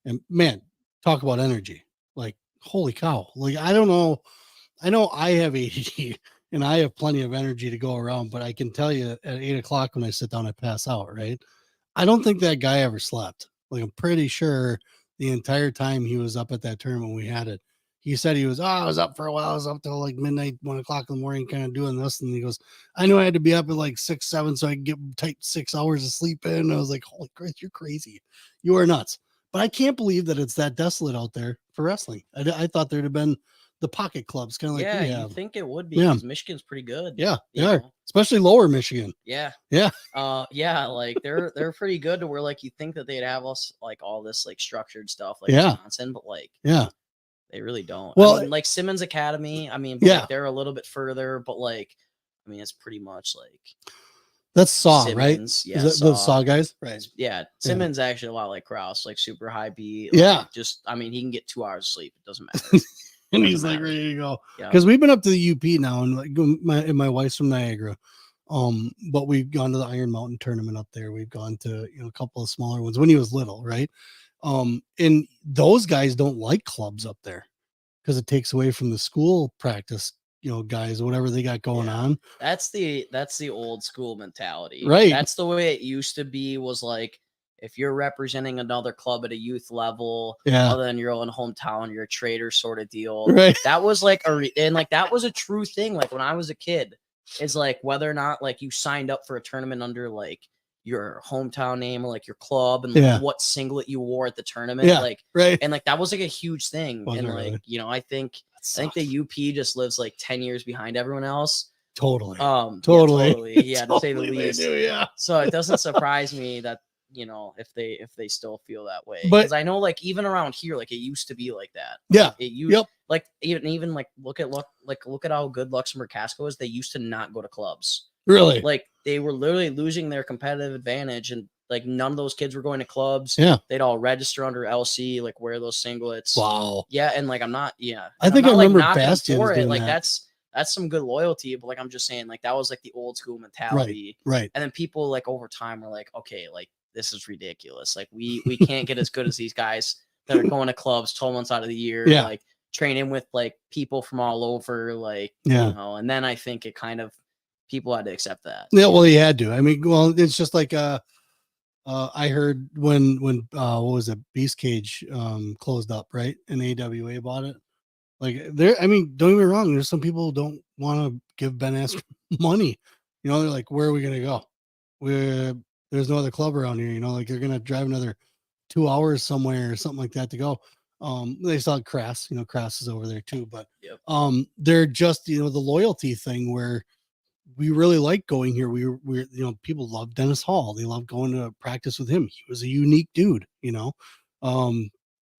and man, talk about energy! Like holy cow! Like I don't know, I know I have ADD and I have plenty of energy to go around, but I can tell you at 8 o'clock when I sit down, I pass out. Right? I don't think that guy ever slept. Like I'm pretty sure the entire time he was up at that tournament we had it. He said he was, I was up for a while. I was up till like midnight, 1 o'clock in the morning, kind of doing this. And he goes, I knew I had to be up at like 6, 7 so I could get tight 6 hours of sleep in. And I was like, holy Christ, you're crazy. You are nuts. But I can't believe that it's that desolate out there for wrestling. I thought there'd have been the pocket clubs, kind of like we have. You think it would be because Michigan's pretty good. Yeah, they are. Especially lower Michigan. Yeah. Yeah. Like they're pretty good to where like you think that they'd have us like all this like structured stuff like Wisconsin, but like they really don't. Well, I mean, like Simmons Academy, I mean, like, they're a little bit further, but like, I mean, it's pretty much like that's Saw, Simmons, right? Is that those Saw guys? Right. Yeah. Simmons actually a lot like Krause, like super high beat. Like, just, I mean, he can get 2 hours of sleep. It doesn't matter. And he's like ready to go. Because we've been up to the UP now, and like my wife's from Niagara. But we've gone to the Iron Mountain tournament up there. We've gone to a couple of smaller ones when he was little, right? And those guys don't like clubs up there because it takes away from the school practice, guys, whatever they got going on. That's the old school mentality, right? That's the way it used to be. Was like if you're representing another club at a youth level, Yeah. other than your own hometown, you're a traitor sort of deal. Right. That was like and like that was a true thing. Like when I was a kid, is like whether or not like you signed up for a tournament under like your hometown name or like your club and like what singlet you wore at the tournament. Yeah. Like right. and like that was like a huge thing. Wasn't and like, really. you know, I think the UP just lives like 10 years behind everyone else. Totally. Totally. Yeah, to say the Totally least. do, yeah. So it doesn't surprise me that, you know, if they still feel that way. But because I know like even around here, like it used to be like that. Yeah. Like, like even like look at how good Luxembourg Casco is. They used to not go to clubs. Really? Like they were literally losing their competitive advantage, and like none of those kids were going to clubs. Yeah. They'd all register under LC, like wear those singlets. Wow. Yeah, and like I'm not. Yeah, I think I remember Bastion for it. doing Like that. that's some good loyalty, but like I'm just saying, like that was like the old school mentality. Right. And then people like over time were like, okay, like this is ridiculous. Like we can't get as good as these guys that are going to clubs 12 months out of the year. Yeah. Like training with like people from all over. Like you know. And then I think it kind of people had to accept that. Yeah. Well, you had to. I mean, well, it's just like I heard when what was it, Beast Cage closed up, right? And AWA bought it. Like there, I mean, don't get me wrong. There's some people who don't want to give Ben Askren money. You know, they're like, where are we gonna go? There's no other club around here. You know, like they're gonna drive another 2 hours somewhere or something like that to go. They saw Crass. You know, Crass is over there too. But they're just, you know, the loyalty thing where we really like going here. We're you know, people love Dennis Hall. They love going to practice with him. He was a unique dude. You know,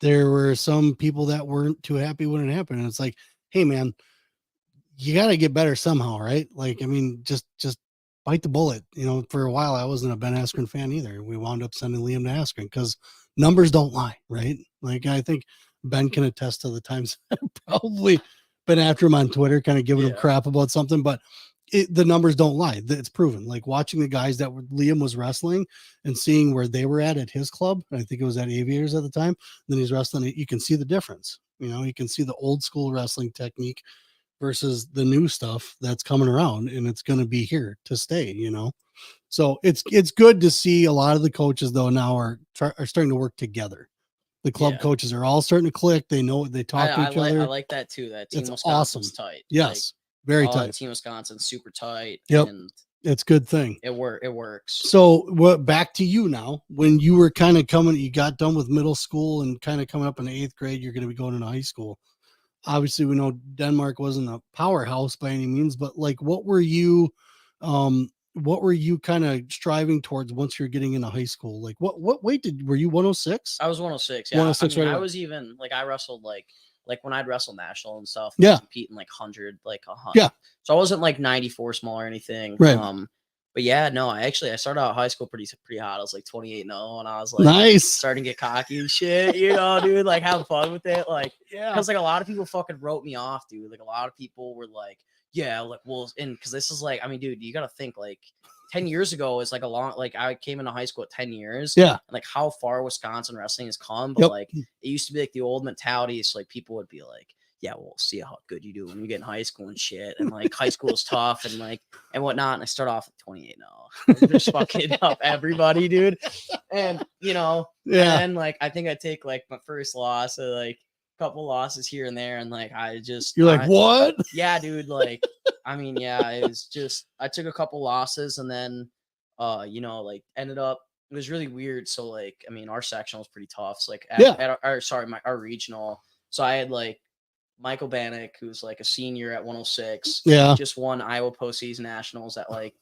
there were some people that weren't too happy when it happened. And it's like, hey man, you got to get better somehow, right? Like, I mean, just bite the bullet. You know, for a while I wasn't a Ben Askren fan either. We wound up sending Liam to Askren because numbers don't lie, right? Like I think Ben can attest to the times I've probably been after him on Twitter, kind of giving him crap about something, but the numbers don't lie. It's proven. Like watching the guys that Liam was wrestling and seeing where they were at his club. I think it was at Aviators at the time. Then he's wrestling. You can see the difference. You know, you can see the old school wrestling technique versus the new stuff that's coming around, and it's going to be here to stay. You know, so it's good to see a lot of the coaches though now are starting to work together. The club coaches are all starting to click. They know they talk to each other. I like that too. That team It's Wisconsin's awesome. tight. Yes. Very tight. Team Wisconsin's super tight. Yep. And it's a good thing. It works. So back to you now. When you were kind of you got done with middle school and kind of coming up in the 8th grade, you're going to be going into high school. Obviously, we know Denmark wasn't a powerhouse by any means, but like, what were you kind of striving towards once you're getting into high school? Like, what weight were you? 106? I was 106. Yeah, 106. I mean, right I was even like I wrestled like when I'd wrestle national and stuff. Yeah, competing like 100, like 100. Yeah, so I wasn't like 94 small or anything. Right. But yeah, no, I started out high school pretty hot. I was like 28-0, and I was like nice, starting to get cocky and shit, you know, dude, like have fun with it, like because like a lot of people fucking wrote me off, dude. Like a lot of people were like, yeah, like well, and because this is like, I mean, dude, you gotta think like 10 years ago is like a long, like I came into high school at 10 years. Yeah. And like how far Wisconsin wrestling has come. But like it used to be like the old mentality. So like people would be like, yeah, we'll see how good you do when you get in high school and shit. And like high school is tough and like and whatnot. And I start off at 28-0. Just fucking up everybody, dude. And you know, and like I think I take like my first loss or like a couple losses here and there, and like you're like, what? Yeah, dude, like I mean, yeah, it was just I took a couple losses and then you know, like ended up it was really weird. So like I mean our sectional was pretty tough. So like at our regional. So I had like Michael Bannock, who's like a senior at 106. Yeah. Just won Iowa postseason nationals at like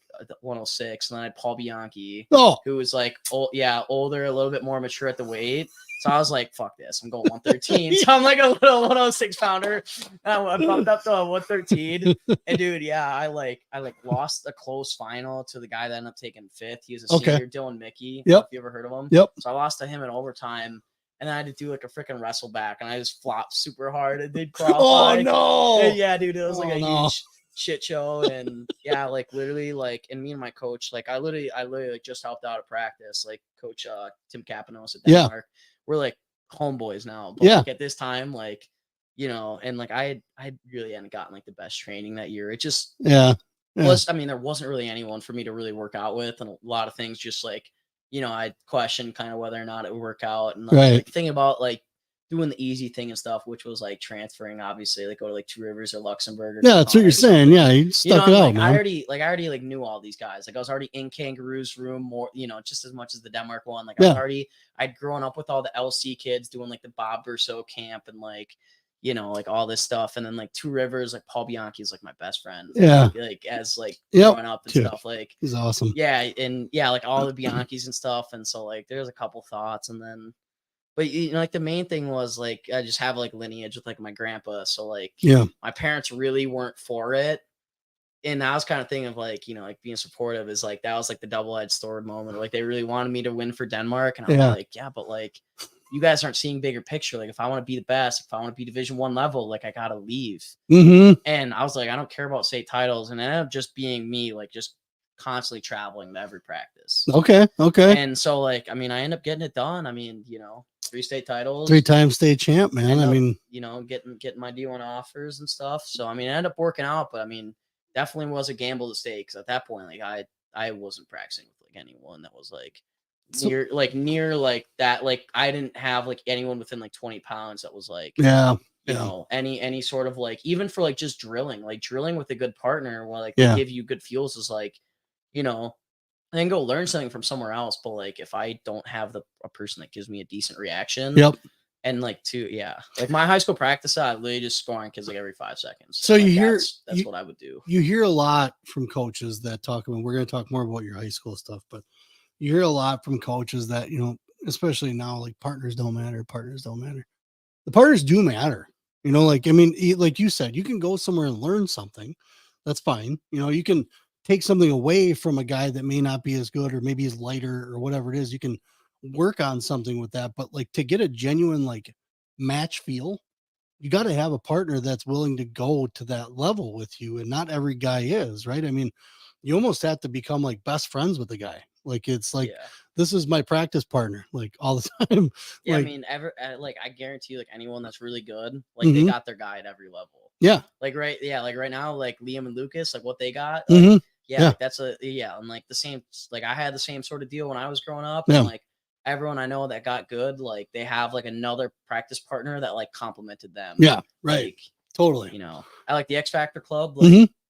106. And then I had Paul Bianchi, who was like older, a little bit more mature at the weight. So I was like, fuck this. I'm going 113. So I'm like a little 106 pounder. I bumped up to 113. And dude, I lost a close final to the guy that ended up taking 5th. He was a senior, Dylan Mickey. Yep. If you ever heard of him. Yep. So I lost to him in overtime. And then I had to do like a freaking wrestle back, and I just flopped super hard and did qualify. Oh no! And yeah, dude, it was like a huge shit show. And yeah, like literally, like, and me and my coach, like, I literally like just helped out at practice, like Coach Tim Kapanos at Denmark. We're like homeboys now, but like at this time, like, you know, and like I really hadn't gotten like the best training that year. It just was. I mean, there wasn't really anyone for me to really work out with, and a lot of things just like you know, I questioned kind of whether or not it would work out, and Right. like thinking about like doing the easy thing and stuff, which was like transferring, obviously, like go to like Two Rivers or Luxembourg. Or Yeah, that's what you're saying. Yeah, you stuck it out, man. I already like knew all these guys. Like I was already in Kangaroo's room more, you know, just as much as the Denmark one. Like I'd grown up with all the LC kids doing like the Bob Berceau camp and like, you know, like all this stuff. And then like Two Rivers, like Paul Bianchi is like my best friend. Yeah. Like as like growing up and stuff. Like he's awesome. Yeah, and yeah, like all the Bianchis and stuff. And so like there's a couple thoughts, and then. But you know, like the main thing was like I just have like lineage with like my grandpa, so like my parents really weren't for it, and I was kind of thinking of like, you know, like being supportive is like that was like the double-edged sword moment. Like they really wanted me to win for Denmark, and I was like, yeah, but like you guys aren't seeing bigger picture. Like if I want to be the best, if I want to be Division I level, like I gotta leave. And I was like, I don't care about state titles, and it ended up just being me, like just constantly traveling to every practice. Okay. And so like, I mean, I end up getting it done. I mean, you know. 3 state titles, 3-time state champ, man. I mean, you know, getting my D1 offers and stuff. So I mean, it ended up working out, but I mean, definitely was a gamble to stay because at that point, like I wasn't practicing with like anyone that was like near like that. Like I didn't have like anyone within like 20 pounds that was like, you know, any sort of like even for like just drilling with a good partner where like they give you good fuels is like, you know. And then go learn something from somewhere else. But like, if I don't have a person that gives me a decent reaction, and like like my high school practice, I literally just scoring kids like every 5 seconds. So like, you hear that's what I would do. You hear a lot from coaches that talk about. We're going to talk more about your high school stuff, but you hear a lot from coaches that, you know, especially now, like partners don't matter. The partners do matter. You know, like I mean, like you said, you can go somewhere and learn something. That's fine. You know, you can take something away from a guy that may not be as good or maybe is lighter or whatever it is. You can work on something with that, but like to get a genuine like match feel, you got to have a partner that's willing to go to that level with you, and not every guy is, right? I mean, you almost have to become like best friends with the guy. Like it's like this is my practice partner, like all the time. Yeah, like, I mean, like I guarantee you, like anyone that's really good, like they got their guy at every level. Yeah, like right now, like Liam and Lucas, like what they got, like, like that's and like the same, like I had the same sort of deal when I was growing up, and like everyone I know that got good, like they have like another practice partner that like complimented them. Yeah, right. Like, totally. You know, I like the X Factor Club,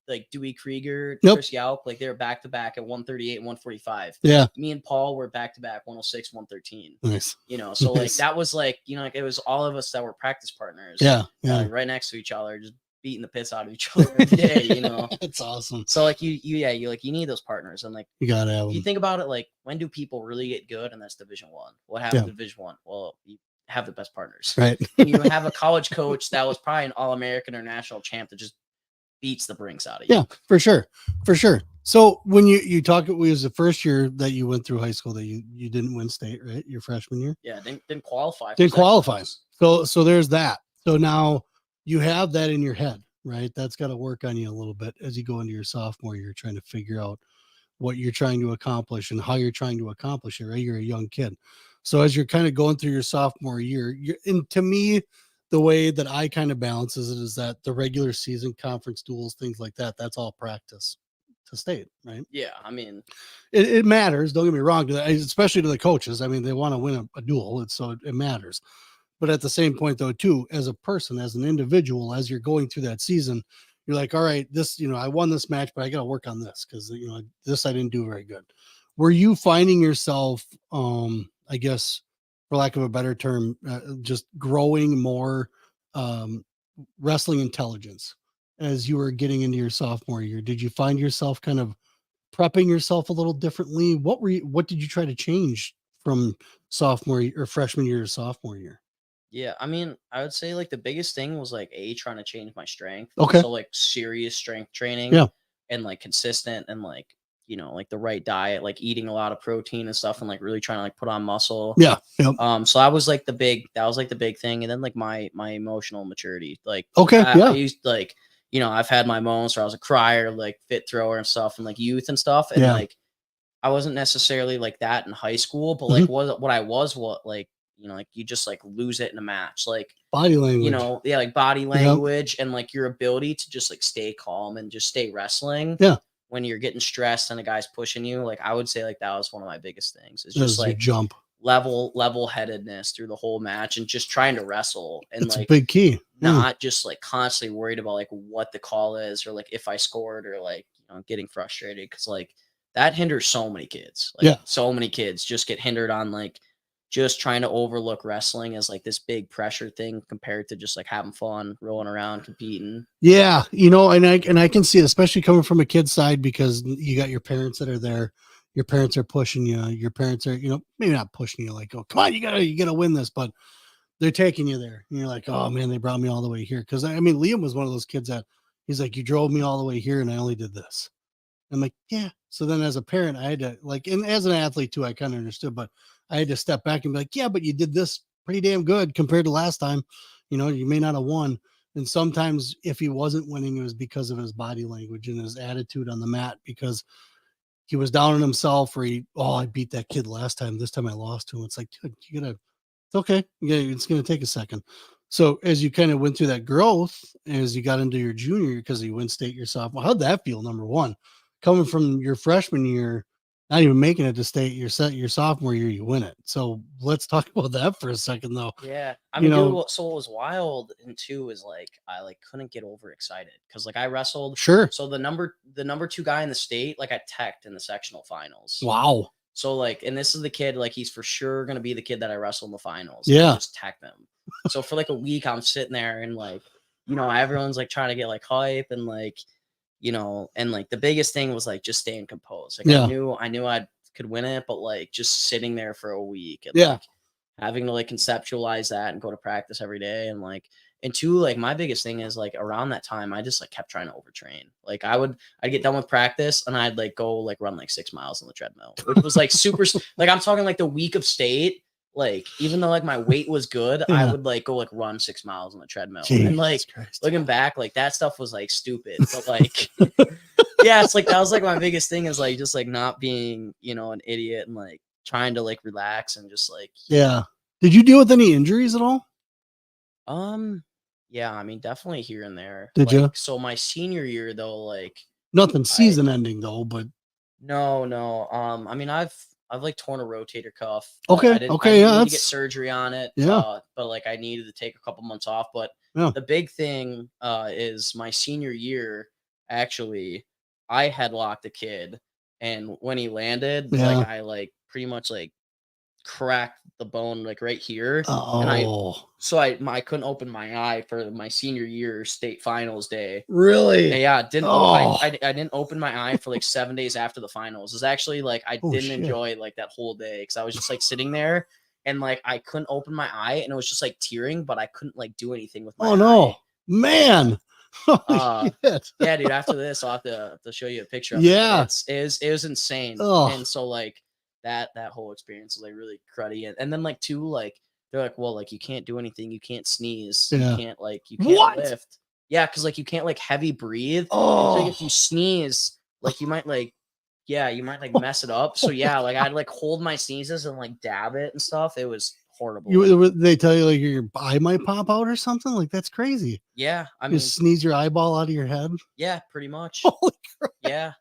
like Dewey Krieger, Chris Yauk, like they were back to back at 138 and 145. Yeah. Me and Paul were back to back 106, 113. Nice. You know, so like that was like, you know, like it was all of us that were practice partners. Yeah. Like, right next to each other, just beating the piss out of each other every day, you know. It's awesome. So like you need those partners, and like you gotta have them. You think about it, like when do people really get good? And that's Division I. What happened to Division I? Well, you have the best partners. Right. You have a college coach that was probably an All-American or national champ that just beats the brinks out of you. Yeah, for sure. So when you talk, it was the first year that you went through high school that you didn't win state, right? Your freshman year. Yeah, didn't qualify. So there's that. So now you have that in your head, right? That's got to work on you a little bit as you go into your sophomore year, trying to figure out what you're trying to accomplish and how you're trying to accomplish it, right? You're a young kid. So as you're kind of going through your sophomore year, and to me, the way that I kind of balances it is that the regular season, conference duels, things like that, that's all practice to state, right? Yeah, I mean, it matters. Don't get me wrong, especially to the coaches. I mean, they want to win a duel, so it matters. But at the same point, though, too, as a person, as an individual, as you're going through that season, you're like, all right, this, you know, I won this match, but I got to work on this because, you know, this I didn't do very good. Were you finding yourself, I guess, for lack of a better term, just growing more wrestling intelligence as you were getting into your sophomore year? Did you find yourself kind of prepping yourself a little differently? What did you try to change from sophomore or freshman year to sophomore year? Yeah, I mean, I would say like the biggest thing was like trying to change my strength. Okay. So like serious strength training. Yeah. And like consistent and like, you know, like the right diet, like eating a lot of protein and stuff, and like really trying to like put on muscle. Yeah. Yep. So that was like the big thing. And then like my emotional maturity, like, okay. I used like, you know, I've had my moments where I was a crier, like fit thrower and stuff, and like youth and stuff. And like, I wasn't necessarily like that in high school, but like like, you know, like you just like lose it in a match, like body language, you know, like body language and like your ability to just like stay calm and just stay wrestling. Yeah. when you're getting stressed and a guy's pushing you, like I would say like that was one of my biggest things. It's That just was your like jump. level headedness through the whole match and just trying to wrestle and It's a like big key. not just like constantly worried about like what the call is or like if I scored or like, getting frustrated because like that hinders so many kids. Like Yeah. so many kids just get hindered on like just trying to overlook wrestling as like this big pressure thing compared to just like having fun, rolling around, competing. Yeah, and I can see it, especially coming from a kid's side, because you got your parents that are there. Your parents are pushing you. Your parents are, maybe not pushing you like, oh, come on, you gotta win this, but they're taking you there. And you're like, oh man, they brought me all the way here. Because I mean, Liam was one of those kids that he's like, you drove me all the way here, and I only did this. I'm like, yeah. So then as a parent, I had to like, and as an athlete too, I kind of understood, but I had to step back and be like, yeah, but you did this pretty damn good compared to last time. You may not have won. And sometimes if he wasn't winning, it was because of his body language and his attitude on the mat, because he was down on himself, or I beat that kid last time. This time I lost to him. It's like, dude, it's okay. Yeah, it's going to take a second. So as you kind of went through that growth, as you got into your junior year, because you win state your sophomore, how'd that feel? Number one, coming from your freshman year, not even making it to state, your sophomore year, you win it. So let's talk about that for a second, though. Yeah, I mean, dude, so what was wild and two is like I like couldn't get overexcited because like I wrestled. Sure. So the number 2 guy in the state, like I teched in the sectional finals. Wow. So like, and this is the kid, like he's for sure gonna be the kid that I wrestle in the finals. Yeah. Just tech them. So for like a week, I'm sitting there and like, everyone's like trying to get like hype and like, and like the biggest thing was like just staying composed. Like I knew I could win it, but like just sitting there for a week and like having to like conceptualize that and go to practice every day and like. And two, like my biggest thing is like around that time, I just like kept trying to overtrain. Like I'd get done with practice and I'd like go like run like 6 miles on the treadmill, which was like super, like I'm talking like the week of state, like even though like my weight was good, I would like go like run 6 miles on the treadmill. Jeez, and like Christ. Looking back, like that stuff was like stupid, but like, yeah, it's like, that was like my biggest thing is like, just like not being, an idiot and like trying to like relax and just like, yeah. Did you deal with any injuries at all? Yeah, I mean, definitely here and there. Did you? So my senior year though, like nothing season ending though, but no. I mean, I've like torn a rotator cuff. Okay. I didn't need to get surgery on it. Yeah. But like I needed to take a couple months off. But yeah. The big thing is my senior year, actually, I headlocked a kid, and when he landed, like I like pretty much like cracked the bone like right here. And I couldn't open my eye for my senior year state finals day. Really? Yeah, I didn't open my eye for like 7 days after the finals. It's actually like I didn't enjoy like that whole day because I was just like sitting there and like I couldn't open my eye and it was just like tearing, but I couldn't like do anything with my eye. No, man. Yeah, dude. After this, I'll have to show you a picture of it. It was insane. And so like that whole experience was like really cruddy. And then like two, like they're like, well, like you can't do anything, you can't sneeze, you can't lift. Yeah, because like you can't like heavy breathe. So like, if you sneeze, like you might like mess it up. So yeah, like I'd like hold my sneezes and like dab it and stuff. It was horrible. They tell you like your eye might pop out or something? Like that's crazy. Yeah, I mean, you sneeze your eyeball out of your head. Yeah, pretty much. Holy crap. Yeah.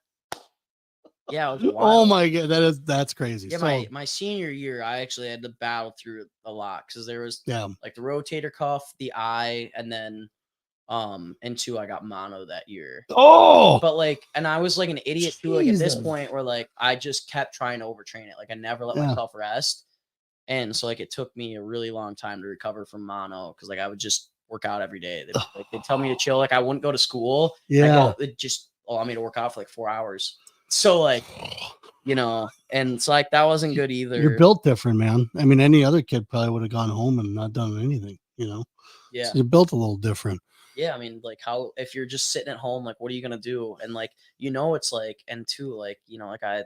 Yeah, it was wild. Oh my god, that's crazy. Yeah, my senior year, I actually had to battle through a lot because there was like the rotator cuff, the eye, and then and two, I got mono that year. But like, and I was like an idiot too. Like at this point, where like I just kept trying to overtrain it. Like I never let myself rest, and so like it took me a really long time to recover from mono because like I would just work out every day. They'd tell me to chill. Like I wouldn't go to school. Yeah, it just allow me to work out for like 4 hours. So like, and so like that wasn't good either. You're built different, man. I mean, any other kid probably would have gone home and not done anything, Yeah. So you're built a little different. Yeah, I mean, like how if you're just sitting at home, like what are you gonna do? And like it's like, and two, like like I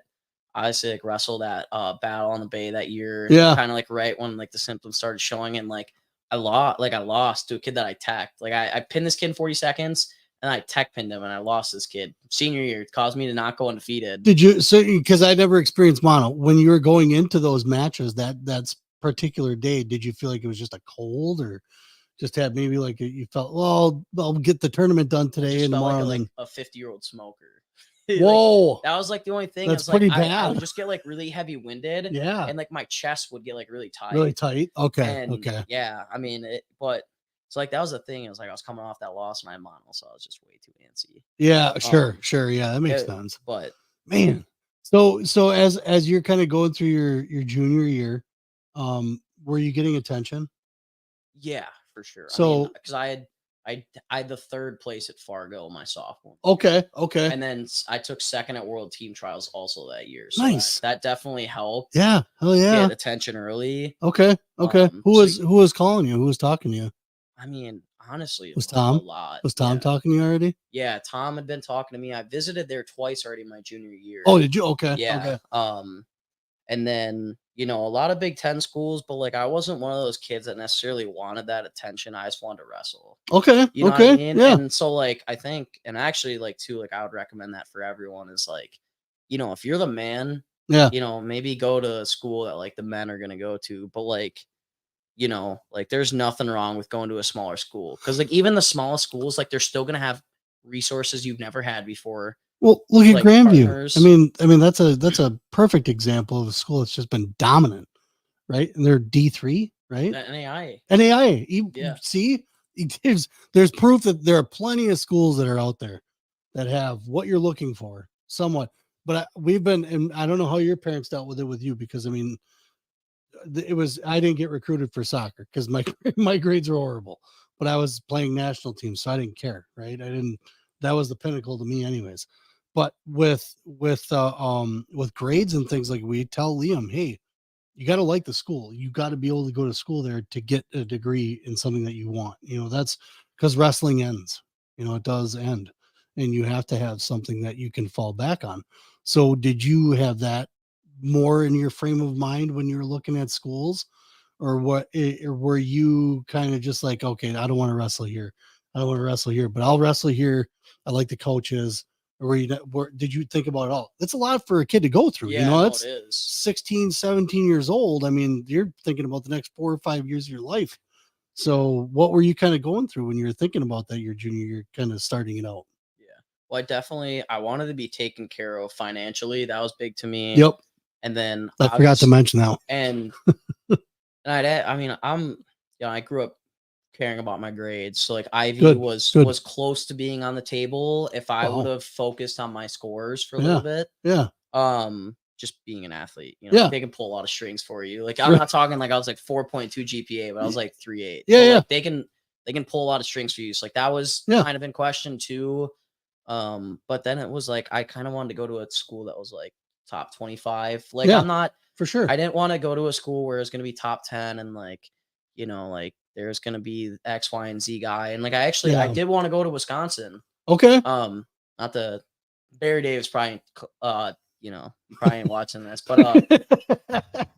obviously like wrestled at Battle on the Bay that year. Yeah, kind of like right when like the symptoms started showing, and like I lost to a kid that I teched. Like I pinned this kid in 40 seconds. And I tech pinned him and I lost this kid. Senior year, it caused me to not go undefeated. Did you? So, because I never experienced mono. When you were going into those matches, that particular day, did you feel like it was just a cold, or just had maybe like you felt, well, I'll get the tournament done today and tomorrow? Like a 50-year-old smoker. Whoa. That was like the only thing. That's is like pretty I bad. would just get like really heavy winded. Yeah. And like my chest would get like really tight. Really tight. Okay. And Okay. yeah, I mean but so like that was the thing. It was like I was coming off that loss in my mono, so I was just way too antsy. Yeah, sure. Yeah, that makes sense. But man, so as you're kind of going through your junior year, were you getting attention? Yeah, for sure. So because I had the third place at Fargo my sophomore. Okay. And then I took second at World Team Trials also that year. So Nice. that definitely helped. Yeah. Hell yeah. Get attention early. Okay. Who was calling you? Who was talking to you? I mean, honestly, was Tom a lot. Was Tom talking to you already? Yeah, Tom had been talking to me. I visited there twice already my junior year. Oh, did you? Okay. Yeah. Okay. And then, a lot of Big Ten schools, but like I wasn't one of those kids that necessarily wanted that attention. I just wanted to wrestle. Okay. You know okay. what I mean? Yeah. And so like I think, and actually like too, like I would recommend that for everyone is like, if you're the man, yeah, maybe go to a school that like the men are gonna go to, but like, like there's nothing wrong with going to a smaller school. Cause like even the smallest schools, like they're still gonna have resources you've never had before. Well, look at like Grandview. partners. I mean that's a perfect example of a school that's just been dominant, right? And they're D3, right? NAIA. Yeah. See, there's proof that there are plenty of schools that are out there that have what you're looking for somewhat. But we've been, and I don't know how your parents dealt with it with you, because I mean, I didn't get recruited for soccer because my grades were horrible, but I was playing national teams, so I didn't care, right? That was the pinnacle to me anyways. But with grades and things, like we tell Liam, hey, you got to like the school. You got to be able to go to school there to get a degree in something that you want. That's because wrestling ends. It does end, and you have to have something that you can fall back on. So did you have that more in your frame of mind when you were looking at schools, or were you kind of just like, okay, I don't want to wrestle here. I don't want to wrestle here, but I'll wrestle here. I like the coaches. Or did you think about it all? It's a lot for a kid to go through. Yeah, it's it is. 16, 17 years old. I mean, you're thinking about the next 4 or 5 years of your life. So what were you kind of going through when you were thinking about that your junior year, kind of starting it out? Yeah. Well, I wanted to be taken care of financially. That was big to me. Yep. And then I forgot to mention that. And I grew up caring about my grades. So like Ivy was close to being on the table if I would have focused on my scores for a little bit. Yeah. Just being an athlete, they can pull a lot of strings for you. Like I'm not talking like I was like 4.2 GPA, but I was like 3.8. Yeah. Like, they can pull a lot of strings for you. So like that was kind of in question too. But then it was like I kind of wanted to go to a school that was like top 25. Like I'm not for sure. I didn't want to go to a school where it's gonna be top 10 and like, like there's gonna be X, Y, and Z guy. And like I did want to go to Wisconsin. Okay. Not the Barry Davis probably you probably ain't watching this, but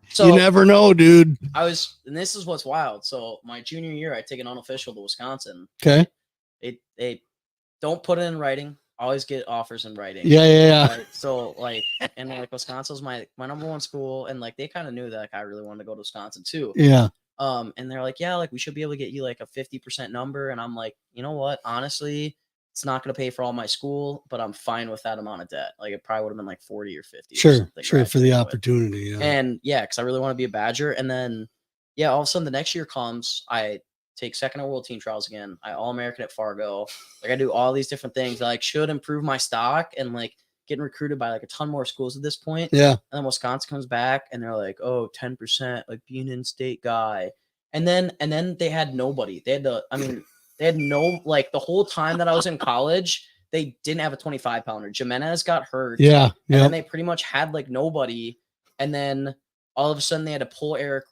so you never know, dude. And this is what's wild. So my junior year, I take an unofficial to Wisconsin. Okay. They don't put it in writing. Always get offers in writing. Yeah. Right? So like, and like Wisconsin was my number one school, and like they kind of knew that like, I really wanted to go to Wisconsin too. Yeah. And they're like, yeah, like we should be able to get you like a 50% number. And I'm like, you know what? Honestly, it's not going to pay for all my school, but I'm fine with that amount of debt. Like it probably would have been like 40 or 50. Sure. For the opportunity. Yeah. And because I really want to be a Badger. And then, all of a sudden the next year comes, I take second at World Team Trials again. I All-American at Fargo. Like I do all these different things that like should improve my stock and like getting recruited by like a ton more schools at this point. Yeah. And then Wisconsin comes back and they're like, oh, 10%, like being an in-state guy. And then they had nobody. They had no, like the whole time that I was in college, they didn't have a 25 pounder. Jimenez got hurt. Yeah. And then they pretty much had like nobody. And then all of a sudden they had to pull Eric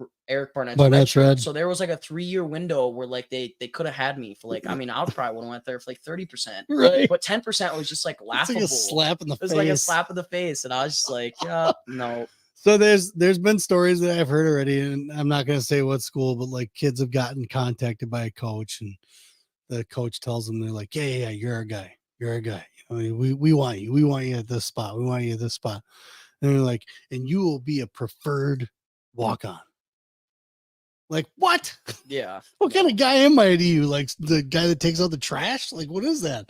Barnett's red. So there was like a 3-year window where like they could have had me for like, I probably would have went there for like 30%. Right. But 10% was just like laughable. It's like a slap in the face. It was like a slap in the face. And I was just like, yeah, no. So there's been stories that I've heard already, and I'm not going to say what school, but like kids have gotten contacted by a coach, and the coach tells them, they're like, yeah, you're our guy. You're our guy. We want you. We want you at this spot. We want you at this spot. And they're like, and you will be a preferred walk-on. Like, what? Yeah. What kind of guy am I to you? Like the guy that takes out the trash? Like, what is that?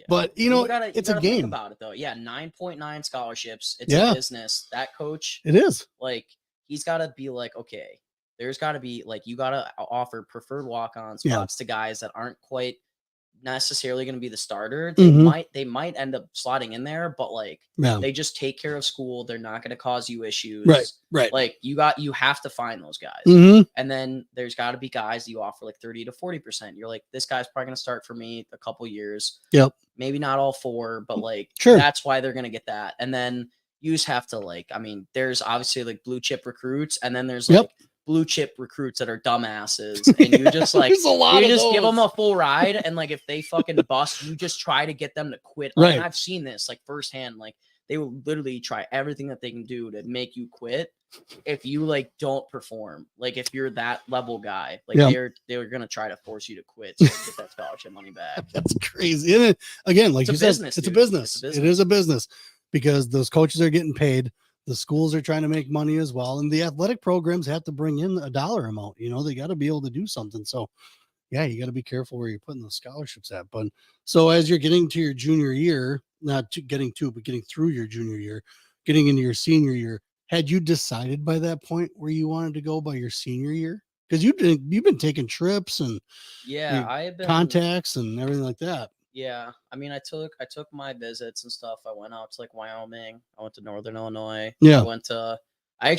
But you know, it's a game. Think about it though. Yeah, 9.9 scholarships. It's Yeah. a business. That coach, it is. like, he's got to be like, okay, there's got to be like, you got to offer preferred walk-on Yeah. spots to guys that aren't quite necessarily going to be the starter. Mhm. They might end up slotting in there, but like, Yeah. they just take care of school. They're not going to cause you issues. Right. Like, you have to find those guys. Mhm. And then there's got to be guys that you offer like 30 to 40%. You're like, this guy's probably going to start for me a couple years. Yep. Maybe not all 4, but like, Sure. that's why they're going to get that. And then you just have to like, I mean, there's obviously like blue chip recruits, and then there's like blue chip recruits that are dumbasses, and you just like, you just give them a full ride, and like, if they fucking bust, you just try to get them to quit. Like, Right. and I've seen this like firsthand. Like, they will literally try everything that they can do to make you quit if you like don't perform. Like, if you're that level guy, like they're gonna try to force you to quit so get that scholarship money back. That's crazy. And again, like you said, it's a business. It is a business because those coaches are getting paid. The schools are trying to make money as well, and the athletic programs have to bring in a dollar amount. You know, they got to be able to do something. So, yeah, you got to be careful where you're putting those scholarships at. But so as you're getting to your junior year, not getting through your junior year, getting into your senior year, had you decided by that point where you wanted to go by your senior year? Because you've been taking trips and I have been contacts and everything like that. Yeah, I mean, I took my visits and stuff. I went out to like Wyoming. I went to Northern Illinois. Yeah. I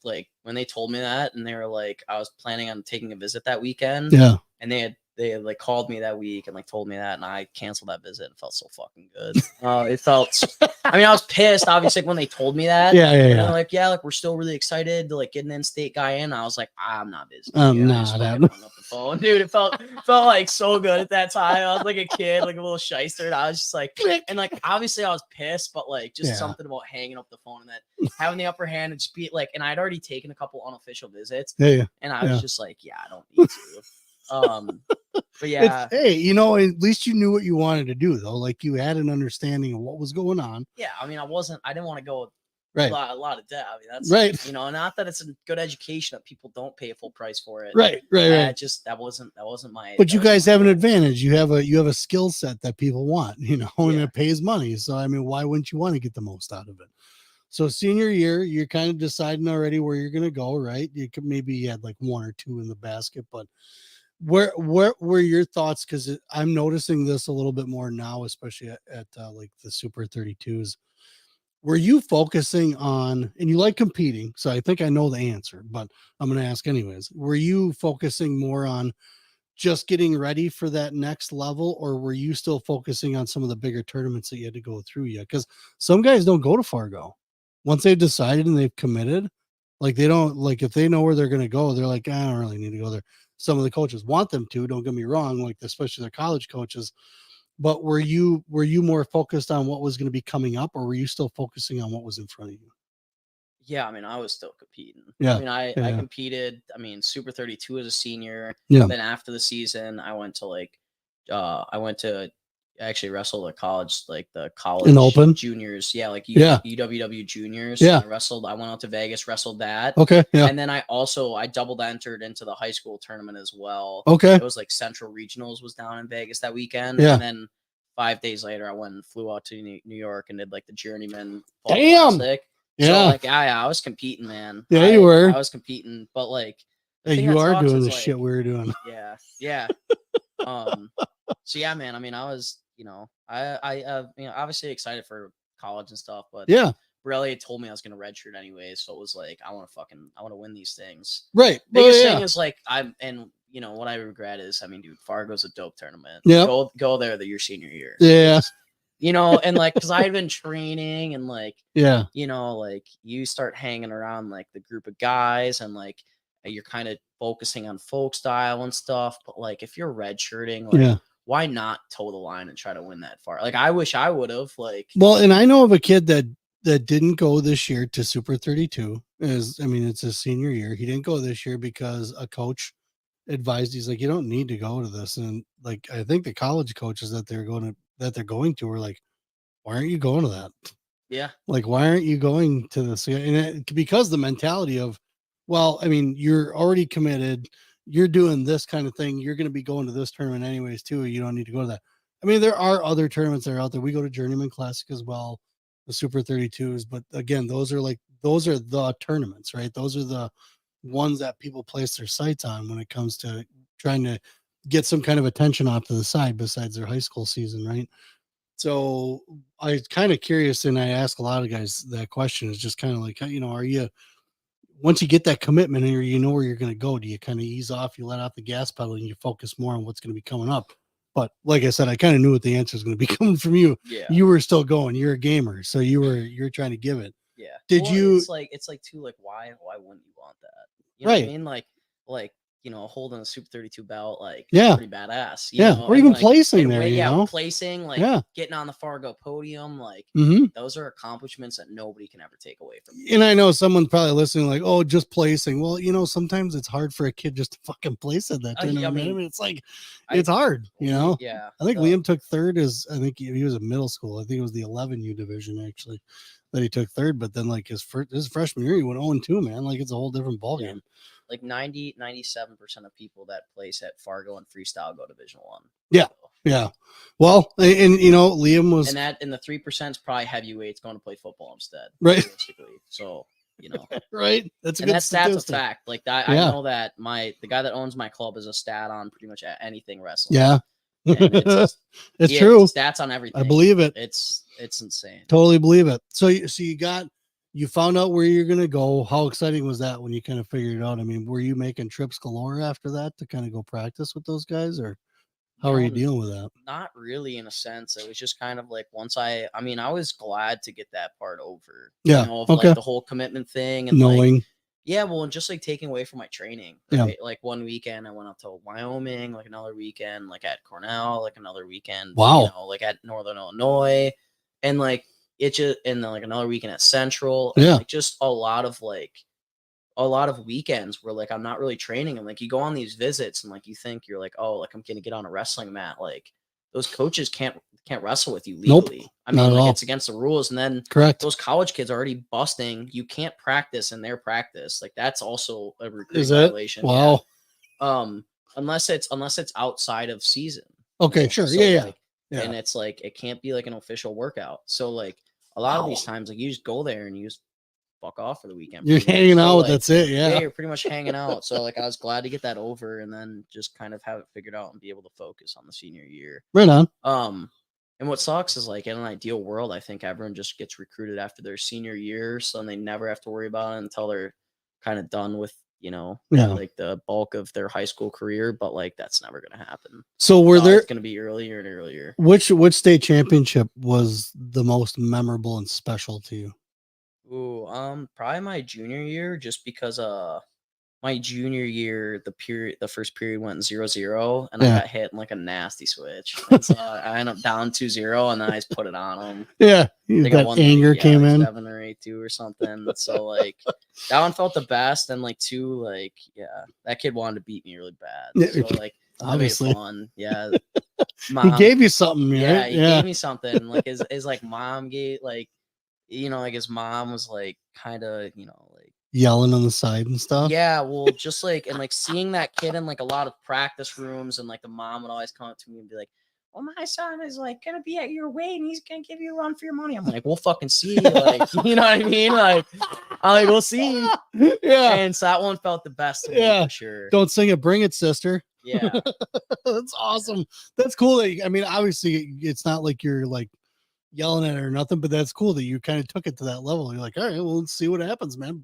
like when they told me that, and they were like, I was planning on taking a visit that weekend. Yeah. And they had like called me that week and like told me that, and I canceled that visit. It felt so fucking good. It felt. I mean, I was pissed obviously when they told me that. Yeah. And they're like, yeah, like we're still really excited to like get an in-state guy in. I was like, I'm not busy. I'm not. Hung up the phone, dude. It felt like so good at that time. I was like a kid, like a little shyster, and I was just like, and like obviously I was pissed, but like just something about hanging up the phone and that having the upper hand and just be like, and I'd already taken a couple unofficial visits. Yeah. And I was just like, yeah, I don't need to. But yeah, hey, you know, at least you knew what you wanted to do, though. Like you had an understanding of what was going on. Yeah, I mean, I didn't want to go right a lot of debt. I mean, that's right. You know, not that it's a good education that people don't pay a full price for it. Right. Just that wasn't my. But you guys have an advantage. You have a skill set that people want, you know, and it pays money. So I mean, why wouldn't you want to get the most out of it? So senior year, you're kind of deciding already where you're going to go, right? You could maybe had like 1 or 2 in the basket, but where were your thoughts? Because I'm noticing this a little bit more now, especially at like the Super 32s. Were you focusing on, and you like competing, so I think I know the answer, but I'm going to ask anyways. Were you focusing more on just getting ready for that next level, or were you still focusing on some of the bigger tournaments that you had to go through yet? Because some guys don't go to Fargo. Once they've decided and they've committed, like they don't, like if they know where they're going to go, they're like, I don't really need to go there. Some of the coaches want them to, don't get me wrong, like especially their college coaches. But were you more focused on what was going to be coming up, or were you still focusing on what was in front of you? Yeah, I mean, I was still competing. Yeah. I mean, I competed, I mean, Super 32 as a senior. Yeah. Then after the season, I went to actually wrestle at college, like the college in open juniors. Yeah, like UWW juniors. Yeah. I went out to Vegas, wrestled that. Okay. Yeah. And then I doubled entered into the high school tournament as well. Okay. It was like Central Regionals was down in Vegas that weekend. Yeah. And then 5 days later, I went and flew out to New York and did like the Journeyman Fall Damn. Classic. Yeah. So like I was competing, man. Yeah, you were. I was competing, but like you are doing the shit we were doing. Yeah. Yeah. So yeah, man. I mean, I was, you know, obviously excited for college and stuff, but yeah, Borelli told me I was gonna redshirt anyway, so it was like I want to win these things. Right. Biggest thing is like you know what I regret is, I mean, dude, Fargo's a dope tournament. Yeah. Go there your senior year. Yeah. You know, and like, cause I had been training and like, yeah, you know, like you start hanging around like the group of guys and like you're kind of focusing on folk style and stuff. But like, if you're redshirting, like, why not toe the line and try to win that far? Like, I wish I would have. Like, well, and I know of a kid that didn't go this year to Super 32. It's his senior year. He didn't go this year because a coach advised. He's like, you don't need to go to this. And like, I think the college coaches that they're going to were like, why aren't you going to that? Yeah. Like, why aren't you going to this? And because the mentality of, well, I mean, you're already committed. You're doing this kind of thing. You're going to be going to this tournament anyways, too. You don't need to go to that. I mean, there are other tournaments that are out there. We go to Journeyman Classic as well, the Super 32s. But again, those are the tournaments, right? Those are the ones that people place their sights on when it comes to trying to get some kind of attention off to the side besides their high school season, right? So I kind of curious, and I ask a lot of guys that question is just kind of like, are you, once you get that commitment or you know where you're going to go, do you kind of ease off, you let off the gas pedal and you focus more on what's going to be coming up? But like I said, I kind of knew what the answer was going to be coming from you. Yeah. You were still going. You're a gamer, so you're trying to give it. Yeah. Did you? It's like too, like, why wouldn't you want that? You know what I mean? Like holding a Super 32 belt, like, pretty badass. You know? Or even like, placing there. Placing, like, getting on the Fargo podium, like, those are accomplishments that nobody can ever take away from you. And I know someone probably listening, like, oh, just placing. Well, sometimes it's hard for a kid just to fucking place at that tournament. I mean, it's like, it's hard, Yeah. I think Liam took third I think he was in middle school. I think it was the 11U division, actually, that he took third. But then, like, his freshman year, he went 0-2, man. Like, it's a whole different ballgame. Like 97% of people that place at Fargo and freestyle go Division 1. Yeah. So. Yeah. Well, and Liam was, and the 3% is probably heavyweights going to play football instead. Right. So, right. That's a fact. Like that. I know that the guy that owns my club is a stat on pretty much anything wrestling. Yeah. It's true. Stats on everything. I believe it. It's insane. Totally believe it. So you found out where you're going to go. How exciting was that when you kind of figured it out? I mean, were you making trips galore after that to kind of go practice with those guys, or how are you dealing with that? Not really, in a sense. It was just kind of like once I was glad to get that part over. Yeah. Like the whole commitment thing and knowing. And just like taking away from my training. Right? Yeah. Like one weekend I went out to Wyoming, like another weekend, like at Cornell, like another weekend, wow, like at Northern Illinois, and like and then like another weekend at Central. Yeah. And like just a lot of weekends where like I'm not really training, and like you go on these visits and like you think you're like, oh, like I'm gonna get on a wrestling mat. Like those coaches can't wrestle with you legally. Nope, I mean, like it's against the rules. And then correct, those college kids are already busting. You can't practice in their practice. Like that's also a recruiting violation. Wow. Yeah. Unless it's outside of season. Okay, sure. So yeah. And it's like it can't be like an official workout. So like a lot of these times, like you just go there and you just fuck off for the weekend. You're hanging out. Like, that's it. Yeah. You're pretty much hanging out. So like I was glad to get that over and then just kind of have it figured out and be able to focus on the senior year. Right on. And what sucks is like in an ideal world, I think everyone just gets recruited after their senior year, so they never have to worry about it until they're kind of done with like the bulk of their high school career. But like that's never going to happen. So it's going to be earlier and earlier. Which state championship was the most memorable and special to you? Ooh, probably my junior year, just because my junior year, the first period went 0-0, and I got hit in like a nasty switch. And so I ended up down 2-0, and then I just put it on them. Yeah, that anger came in 7 or 8-2 or something. So like that one felt the best, and like 2, like that kid wanted to beat me really bad. So like obviously fun. Yeah, Mom, he gave you something. Right? Yeah, he gave me something. Like his like mom gave like like his mom was like kind of like yelling on the side and stuff. Yeah, well, just like and like seeing that kid in like a lot of practice rooms, and like the mom would always come up to me and be like, "Well, my son is like gonna be at your weight, and he's gonna give you a run for your money." I'm like, "We'll fucking see." Like, you know what I mean? Like, I'm like, "We'll see." Yeah. And so that one felt the best to me, for sure. Don't sing it, bring it, sister. Yeah. That's awesome. That's cool. I mean, obviously, it's not like you're like yelling at it or nothing, but that's cool that you kind of took it to that level. You're like, all right, well, let's see what happens, man.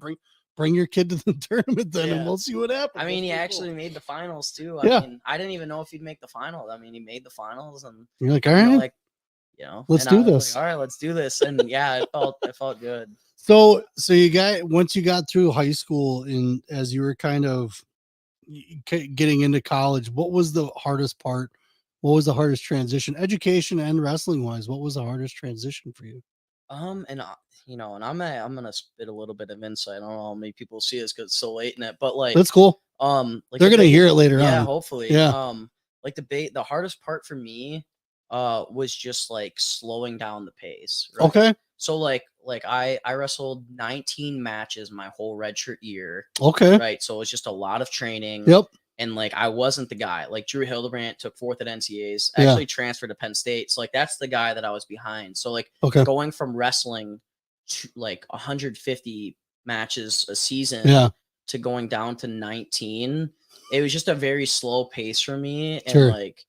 Bring your kid to the tournament then, and we'll see what happens. I mean, he actually made the finals too. I mean, I didn't even know if he'd make the finals. I mean, he made the finals, and you're like, all right, let's do this. Like, all right, let's do this. And yeah, it felt good. So once you got through high school, and as you were kind of getting into college, what was the hardest part? What was the hardest transition, education and wrestling wise? What was the hardest transition for you? And I'm gonna spit a little bit of insight. I don't know how many people see this because it's so late in it, but like that's cool. Like they're gonna hear it later on. Yeah, hopefully. Yeah. Like the hardest part for me, was just like slowing down the pace. Right? Okay. So like I wrestled 19 matches my whole redshirt year. Okay. Right. So it's just a lot of training. Yep. And like I wasn't the guy. Like Drew Hildebrandt took 4th at NCAAs, Yeah. actually transferred to Penn State. So like that's the guy that I was behind. So like Okay. going from wrestling to like 150 matches a season Yeah. to going down to 19, it was just a very slow pace for me. And Sure. like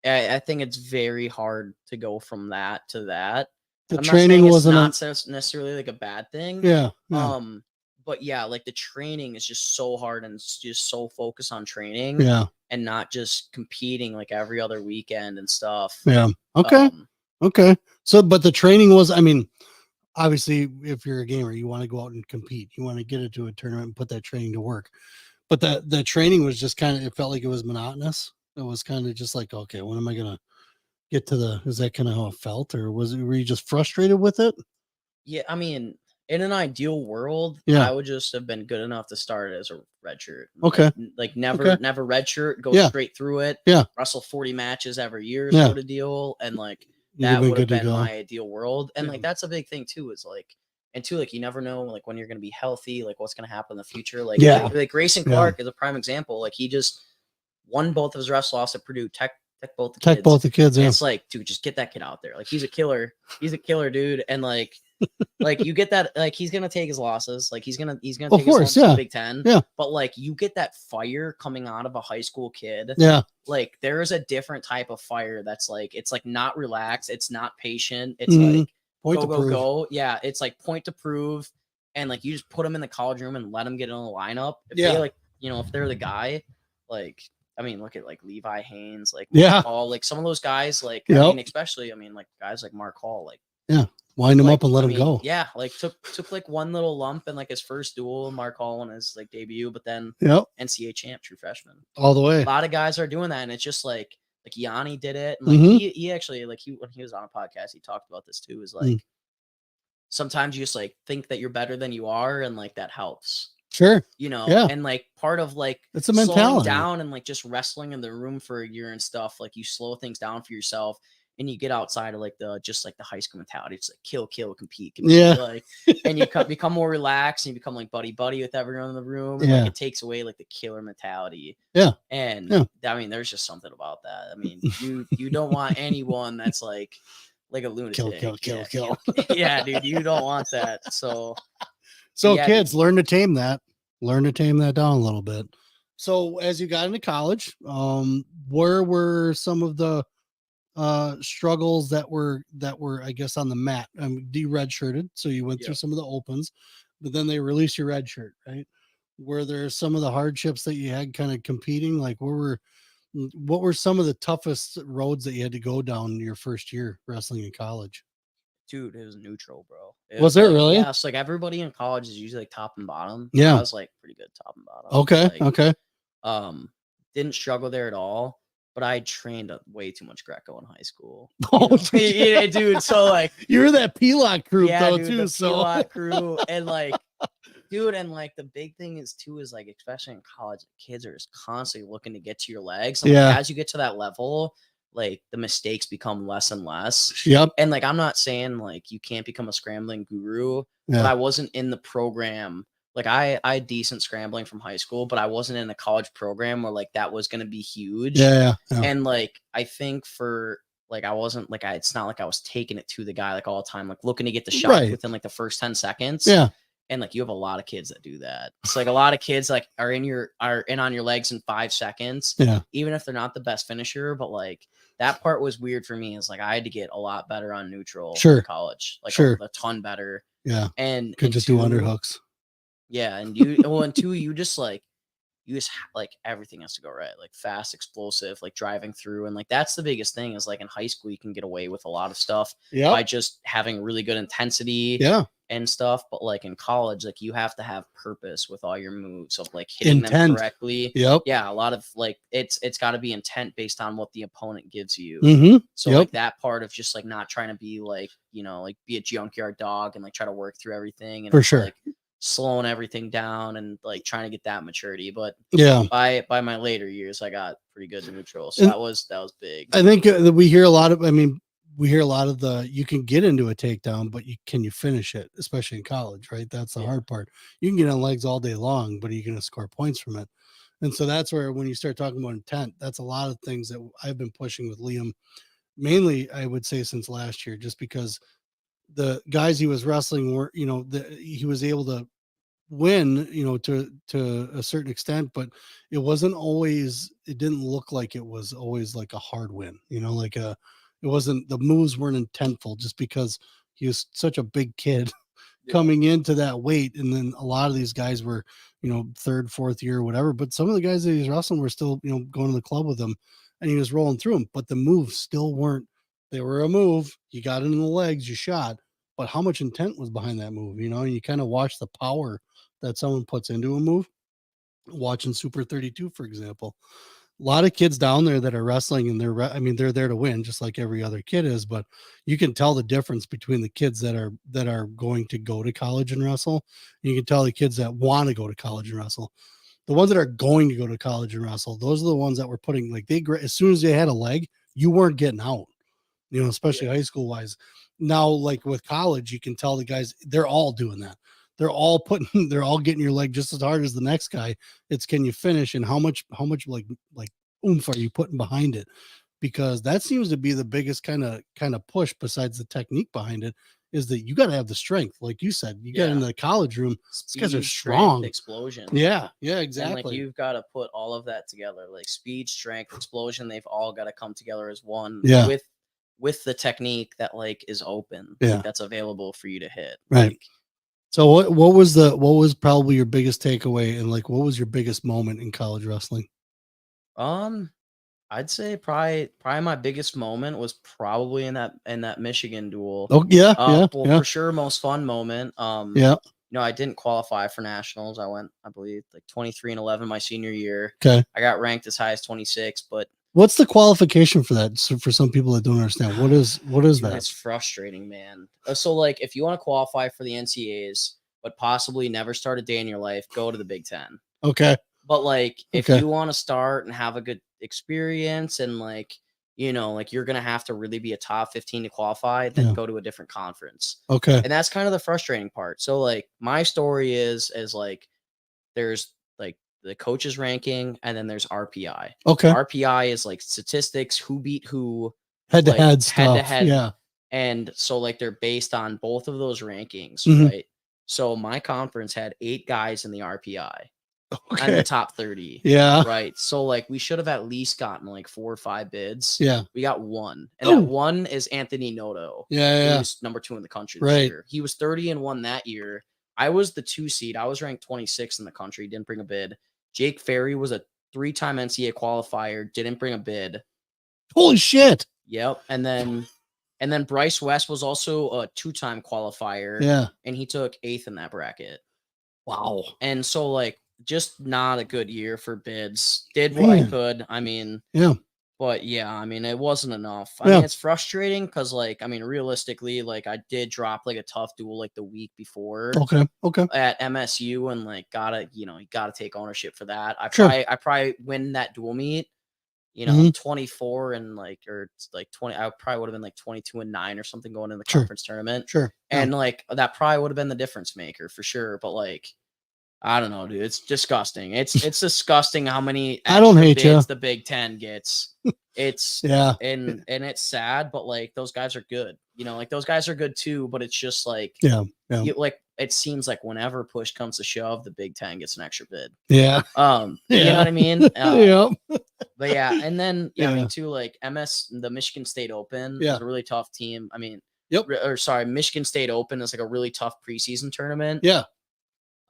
I think it's very hard to go from that to that. The I'm training wasn't not necessarily like a bad thing. Yeah. But yeah, like the training is just so hard and it's just so focused on training. Yeah. And not just competing like every other weekend and stuff. Yeah. Okay. Okay. So, but the training was, I mean, obviously, if you're a gamer, you want to go out and compete. You want to get into a tournament and put that training to work. But the training was just kind of, it felt like it was monotonous. It was kind of just like, okay, when am I going to get to the, is that kind of how it felt? Or were you just frustrated with it? Yeah. I mean, in an ideal world, Yeah. I would just have been good enough to start as a red shirt. Okay. Like never red shirt, go straight through it. Yeah. Wrestle 40 matches every year, Yeah. sort of deal. And like that would have been my ideal world. And like that's a big thing too, is like, and two, like you never know like when you're gonna be healthy, like what's gonna happen in the future. Like, like Grayson Clark is a prime example. Like he just won both of his wrestle offs at Purdue, tech both the kids. Yeah. It's like, dude, just get that kid out there. Like he's a killer. He's a killer, dude. And like you get that, like he's gonna take his losses, like he's gonna take his losses to the Big Ten. Yeah. But like you get that fire coming out of a high school kid. Yeah. Like there is a different type of fire that's like it's like not relaxed, it's not patient, it's like go. Yeah, it's like point to prove, and like you just put them in the college room and let them get in the lineup. If they like, you know, if they're the guy, like I mean, look at like Levi Haynes, like Mark Hall, like some of those guys, like I mean, especially I mean, like guys like Mark Hall, like wind him up and let him go. Yeah, like took like one little lump in like his first duel, Mark Hall in his like debut, but then NCAA champ, true freshman, all the way. A lot of guys are doing that, and it's just like Yanni did it, and like he actually like when he was on a podcast, he talked about this too. Is like sometimes you just like think that you're better than you are, and like that helps. Sure. You know, and like part of like it's a mentality down and like just wrestling in the room for a year and stuff, like you slow things down for yourself and you get outside of like the just like the high school mentality. It's like kill, compete. Like and you become more relaxed and you become like buddy with everyone in the room. And like it takes away like the killer mentality. Yeah. And I mean, there's just something about that. I mean, you don't want anyone that's like a lunatic. Kill. Yeah, dude, you don't want that. So kids, learn to tame that. Learn to tame that down a little bit. So as you got into college, where were some of the struggles that were I guess on the mat? De-redshirted, so you went through some of the opens, but then they released your red shirt, right? Were there some of the hardships that you had kind of competing? Like what were some of the toughest roads that you had to go down your first year wrestling in college? Dude, it was neutral, bro. Was it really? Yeah, it's like everybody in college is usually like top and bottom. Yeah, I was like pretty good top and bottom. Okay. Didn't struggle there at all, but I trained way too much Greco in high school. Yeah, dude. So like you're that P-Lock group though, dude, too. The so P-Lock crew and like, dude, and like the big thing is too is like especially in college, kids are just constantly looking to get to your legs. And like, as you get to that level, like the mistakes become less and less. Yep. And like I'm not saying like you can't become a scrambling guru, but I wasn't in the program. Like I had decent scrambling from high school, but I wasn't in a college program where like that was gonna be huge. Yeah. And like I think for like I wasn't like it's not like I was taking it to the guy like all the time, like looking to get the shot within like the first 10 seconds. Yeah. And like you have a lot of kids that do that. It's like a lot of kids like are in on your legs in 5 seconds. Yeah. Even if they're not the best finisher, but like that part was weird for me. Is like I had to get a lot better on neutral in college. Like a ton better. Yeah. And could just do underhooks. Yeah. And you just like everything has to go right. Like fast, explosive, like driving through. And like that's the biggest thing is like in high school you can get away with a lot of stuff by just having really good intensity. Yeah. And stuff, but like in college, like you have to have purpose with all your moves of like hitting them correctly. Yep. Yeah, a lot of like it's got to be intent based on what the opponent gives you. So like that part of just like not trying to be like, you know, like be a junkyard dog and like try to work through everything and for sure like slowing everything down and like trying to get that maturity. But by my later years, I got pretty good neutral. So that was big. I think that we hear a lot of the you can get into a takedown, but can you finish it, especially in college, right? That's the hard part. You can get on legs all day long, but are you going to score points from it? And so that's where, when you start talking about intent, that's a lot of things that I've been pushing with Liam, mainly, I would say, since last year, just because the guys he was wrestling were, he was able to win, to a certain extent, but it didn't look like it was always like a hard win, it wasn't, the moves weren't intentful, just because he was such a big kid coming into that weight. And then a lot of these guys were, third, fourth year, whatever. But some of the guys that he's wrestling were still, going to the club with him, and he was rolling through them. But the moves still weren't, they were a move. You got it in the legs, you shot. But how much intent was behind that move? And you kind of watch the power that someone puts into a move. Watching Super 32, for example, a lot of kids down there that are wrestling, and they're there to win, just like every other kid is. But you can tell the difference between the kids that are going to go to college and wrestle. And you can tell the kids that want to go to college and wrestle. The ones that are going to go to college and wrestle, those are the ones that were putting, like, as soon as they had a leg, you weren't getting out, especially high school wise. Now, like with college, you can tell the guys, they're all doing that. They're all getting your leg just as hard as the next guy. It's, can you finish, and how much like oomph are you putting behind it? Because that seems to be the biggest kind of push, besides the technique behind it, is that you got to have the strength. Like you said, you get in the college room, these guys are strong. Explosion. Yeah, exactly. And like, you've got to put all of that together, like speed, strength, explosion. They've all got to come together as one. Yeah. With the technique that, like, is open, yeah, like, that's available for you to hit. Right. Like, so what was probably your biggest takeaway, and like, what was your biggest moment in college wrestling? I'd say probably my biggest moment was probably in that Michigan duel. Oh yeah, Well, for sure, most fun moment. Yeah. I didn't qualify for nationals. I went, I believe, like 23-11 my senior year. Okay. I got ranked as high as 26, but what's the qualification for that? So for some people that don't understand, what is that? It's frustrating, man. So, like, if you want to qualify for the NCAAs, but possibly never start a day in your life, go to the Big Ten. Okay. But like, if you want to start and have a good experience, and like, like, you're gonna have to really be a top 15 to qualify, then go to a different conference. Okay. And that's kind of the frustrating part. So, like, my story is like, there's like the coaches ranking, and then there's RPI. Okay. RPI is like statistics, who beat who, head to head stuff. Yeah. And so, like, they're based on both of those rankings, right? So my conference had 8 guys in the RPI. Okay. And the top 30. Yeah. Right. So, like, we should have at least gotten like 4 or 5 bids. Yeah. We got 1. And that 1 is Anthony Noto. Yeah. He was number 2 in the country this year. He was 30-1 that year. I was the 2 seed. I was ranked 26 in the country. Didn't bring a bid. Jake Ferry was a 3-time NCAA qualifier. Didn't bring a bid. Holy shit. Yep. And then Bryce West was also a 2-time qualifier. Yeah. And he took 8th in that bracket. Wow. And so, like, just not a good year for bids. Did what I could. I mean, yeah. But yeah, I mean, it wasn't enough. I mean, it's frustrating because, like, I mean, realistically, like, I did drop like a tough duel like the week before. Okay. At MSU, and like, you gotta take ownership for that. I probably win that duel meet. 24 and like, or it's like 20. I probably would have been like 22-9 or something going in the conference tournament. Sure. And like, that probably would have been the difference maker for sure. But like, I don't know, dude. It's disgusting. It's disgusting how many I don't hate bids the Big Ten gets. It's and it's sad, but like, those guys are good. Like, those guys are good too. But it's just like, like, it seems like whenever push comes to shove, the Big Ten gets an extra bid. Yeah. You know what I mean? Yeah. But yeah, and then I mean too, like, the Michigan State Open is a really tough team. I mean, Michigan State Open is like a really tough preseason tournament. Yeah.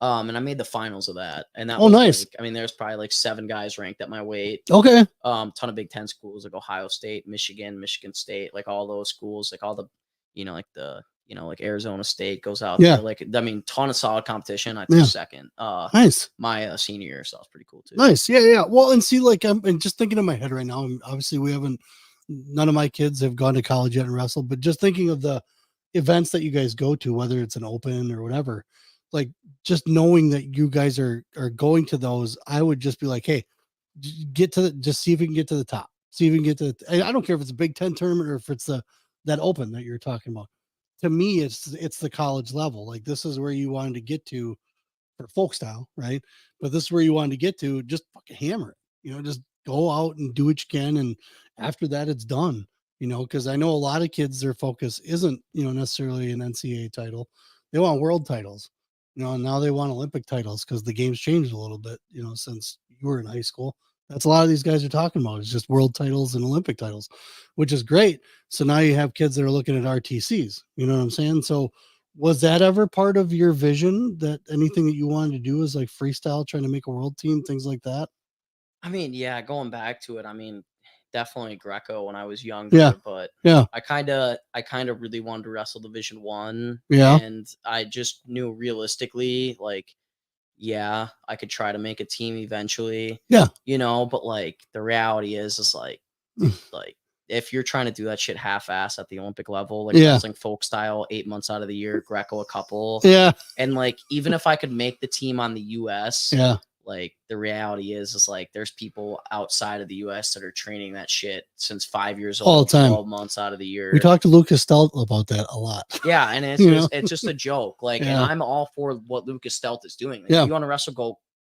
And I made the finals of that, and that was nice. Like, I mean, there's probably like 7 guys ranked at my weight. Okay. Ton of Big Ten schools like Ohio State, Michigan State, like all those schools, like all the, like Arizona State goes out there. Like, I mean, ton of solid competition. I took second. Nice. My senior year, so that was pretty cool too. Nice. Yeah. Well, and see, like, I'm just thinking in my head right now. Obviously, none of my kids have gone to college yet and wrestled, but just thinking of the events that you guys go to, whether it's an open or whatever, like, just knowing that you guys are going to those, I would just be like, hey, just see if you can get to the top. See if you can get to I don't care if it's a Big Ten tournament or if it's that open that you're talking about. To me, it's the college level. Like, this is where you wanted to get to for folk style, right? But this is where you wanted to get to. Just fucking hammer it, just go out and do what you can, and after that, it's done. Because I know a lot of kids, their focus isn't necessarily an NCAA title. They want world titles, and now they want Olympic titles because the game's changed a little bit, since you were in high school. That's a lot of these guys are talking about. It's just world titles and Olympic titles, which is great. So now you have kids that are looking at RTCs. You know what I'm saying? So was that ever part of your vision, that anything that you wanted to do is like freestyle, trying to make a world team, things like that? I mean, yeah, going back to it, I mean, definitely Greco when I was Yeah. younger, but Yeah. I kind of really wanted to wrestle Division 1, Yeah. and I just knew realistically, like, yeah, I could try to make a team eventually, Yeah. but like the reality is like if you're trying to do that shit half-ass at the Olympic level, like Yeah. wrestling folk style 8 months out of the year, Greco a couple, Yeah. and like even if I could make the team on the US, Yeah. like the reality is like there's people outside of the US that are training that shit since 5 years All old, the time. 12 months out of the year. We talked to Lucas Stelt about that a lot. Yeah, and it's it's just a joke. Like, and Yeah. I'm all for what Lucas Stelt is doing. Like, Yeah. if you want to wrestle,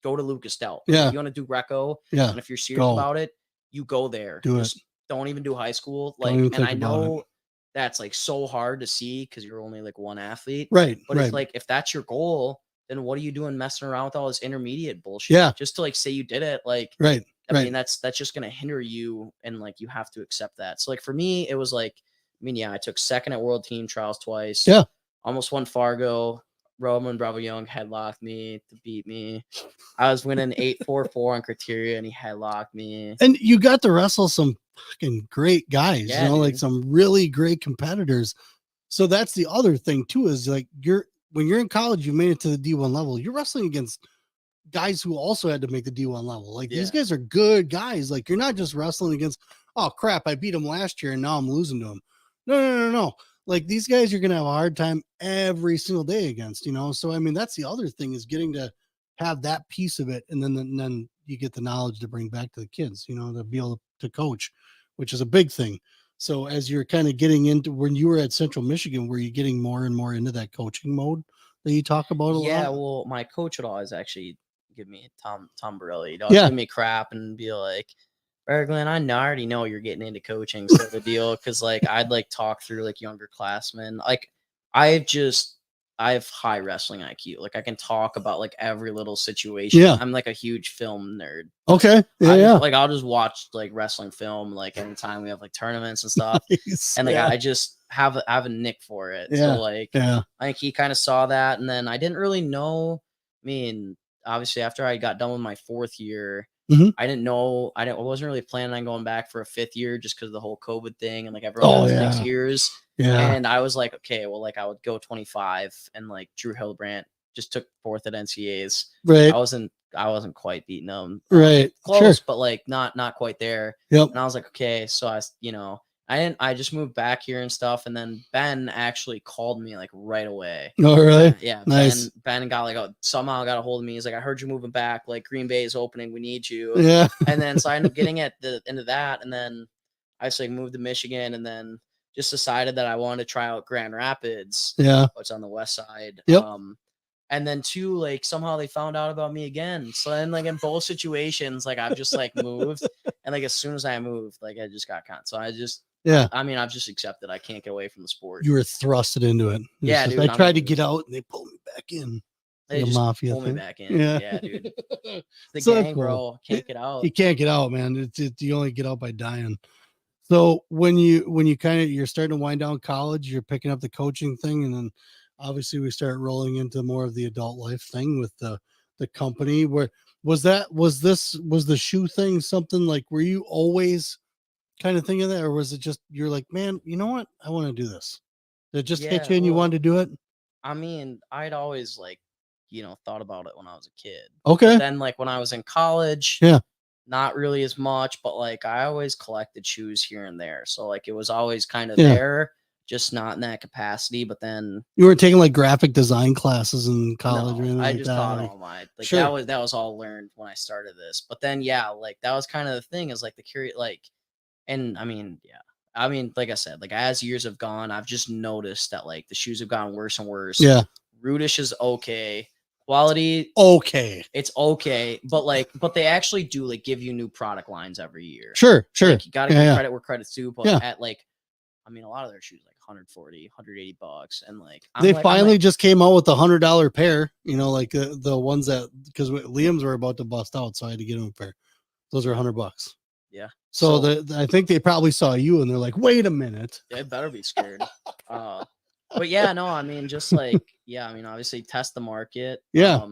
go to Lucas Stelt. Yeah. If you want to do Greco, Yeah. and if you're serious Go. about it, you go there. Do Just it. don't even do high school. Don't Like, even and think I about it. know that's like so hard to see because you're only like one athlete. Right. But Right. it's like if that's your goal, then what are you doing messing around with all this intermediate bullshit? Yeah. Just to like say you did it. Like, Right. I Right. mean, that's just gonna hinder you, and like you have to accept that. So like for me, it was like, I mean, yeah, I took second at World Team Trials twice. Yeah. Almost won Fargo. Roman Bravo Young headlocked me to beat me. I was winning 8-4-4 on criteria, and he headlocked me. And you got to wrestle some fucking great guys, Yeah, like dude. some really great competitors. So that's the other thing too, is like when you're in college, you made it to the D1 level, you're wrestling against guys who also had to make the D1 level. Like these Yeah. guys are good guys. Like you're not just wrestling against, oh crap, I beat him last year and now I'm losing to him. No. Like these guys you're gonna have a hard time every single day against, So I mean, that's the other thing, is getting to have that piece of it, and then you get the knowledge to bring back to the kids, to be able to coach, which is a big thing. So as you're kind of getting into, when you were at Central Michigan, were you getting more and more into that coaching mode that you talk about a Yeah, lot? well, my coach would always actually give me Tom Borelli. He'd Yeah. give me crap and be like, Bergelin, I already know you're getting into coaching sort of deal. Cause like I'd like talk through like younger classmen. Like I have high wrestling IQ. Like I can talk about like every little situation. Yeah. I'm like a huge film nerd. Okay. Yeah. I'll just watch like wrestling film like anytime we have like tournaments and stuff. Nice. And like Yeah. I just have a nick for it. Yeah. So like Yeah. I think he kind of saw that, and then I didn't really know. I mean, obviously after I got done with my 4th year, Mhm. I wasn't really planning on going back for a 5th year just because of the whole COVID thing, and like everyone has 6 years. Yeah. And I was like, okay, well, like I would go 25, and like Drew Hildebrandt just took 4th at NCAs. Right. I wasn't quite beating him. Right. Close, Sure. but like not quite there. Yep. And I was like, okay, so I just moved back here and stuff, and then Ben actually called me like right away. Oh, really? Yeah, Nice. Ben got like somehow got a hold of me. He's like, I heard you're moving back. Like Green Bay is opening. We need you. Yeah. And then so I ended up getting at the end of that, and then I just like moved to Michigan, and then just decided that I wanted to try out Grand Rapids. Yeah. Which on the west side. Yep. And then two, like somehow they found out about me again. So then like in both situations, like I've just like moved, and like as soon as I moved, like I just got caught. So I mean, I've just accepted I can't get away from the sport. You were thrusted into it. Yeah, dude. I tried to get out and they pulled me back in. They just mafia pulled me back in. Yeah, dude. The So gang, cool. bro. Can't get out. You can't get out, man. You only get out by dying. So when you kind of, you're starting to wind down college, you're picking up the coaching thing, and then obviously we start rolling into more of the adult life thing with the company. Where was the shoe thing something like, were you always kind of thinking that, or was it just you're like, man, you know what, I want to do this? Did it just hit you and you wanted to do it? I mean, I'd always thought about it when I was a kid. Okay. But then like when I was in college, yeah, not really as much, but like I always collected shoes here and there. So like it was always kind of there, just not in that capacity. But then you were taking like graphic design classes in college, or anything I like just that? taught all my that was all learned when I started this. But then like that was kind of the thing, is like the curious and I mean, like I said, like as years have gone, I've just noticed that like the shoes have gotten worse and worse. Yeah. Rudish is okay. Quality, okay. It's okay, but they actually do like give you new product lines every year. Sure. Like, you gotta give credit where credit's due, but at like, I mean, a lot of their shoes like 140, $180, and like they finally just came out with the $100 pair. You know, like the ones that, because Liam's were about to bust out, so I had to get him a pair. Those are $100. Yeah. So I think they probably saw you and they're like, wait a minute. They better be scared. But yeah, no, I mean, just like, yeah, I mean, obviously test the market. Yeah.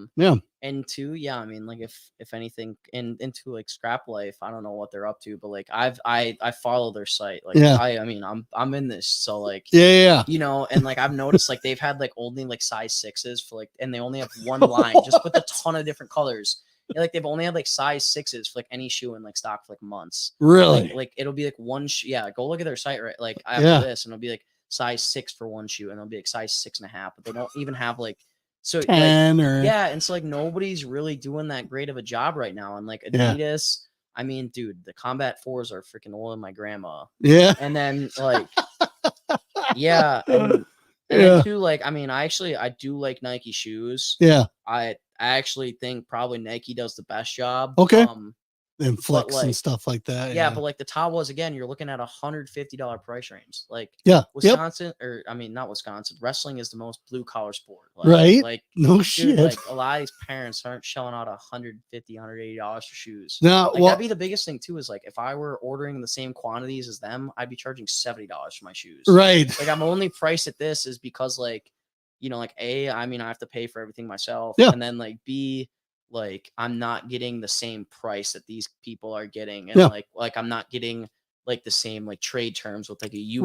And two, yeah, I mean, like if anything into like Scrap Life, I don't know what they're up to, but like I follow their site. Like I mean, I'm in this, so like you know, and like I've noticed like they've had like only like size 6s for like, and they only have one line just with a ton of different colors. And, like they've only had like size 6s for like any shoe in like stock for like months. Really? Like it'll be like one shoe. Yeah, go look at their site right like after this, and it'll be like size 6 for one shoe, and it'll be like size 6.5, but they don't even have like 10 like, or and so like nobody's really doing that great of a job right now. And like Adidas, I mean, dude, the Combat 4s are freaking older than my grandma. Yeah. And then like and then too, like, I mean, I do like Nike shoes. Yeah. I actually think probably Nike does the best job. Okay. And flex like, and stuff like that. Yeah, but like the Tawas, again, you're looking at $150 price range. Like Wisconsin, or I mean, not Wisconsin. Wrestling is the most blue collar sport. Like, right? Like no dude, shit. Like a lot of these parents aren't shelling out $150, $180 for shoes. Now, like, that'd be the biggest thing too. Is like if I were ordering the same quantities as them, I'd be charging $70 for my shoes. Right. Like I'm only priced at this is because like, you know, like A, I mean, I have to pay for everything myself, and then like B, like I'm not getting the same price that these people are getting, and like I'm not getting like the same like trade terms with like a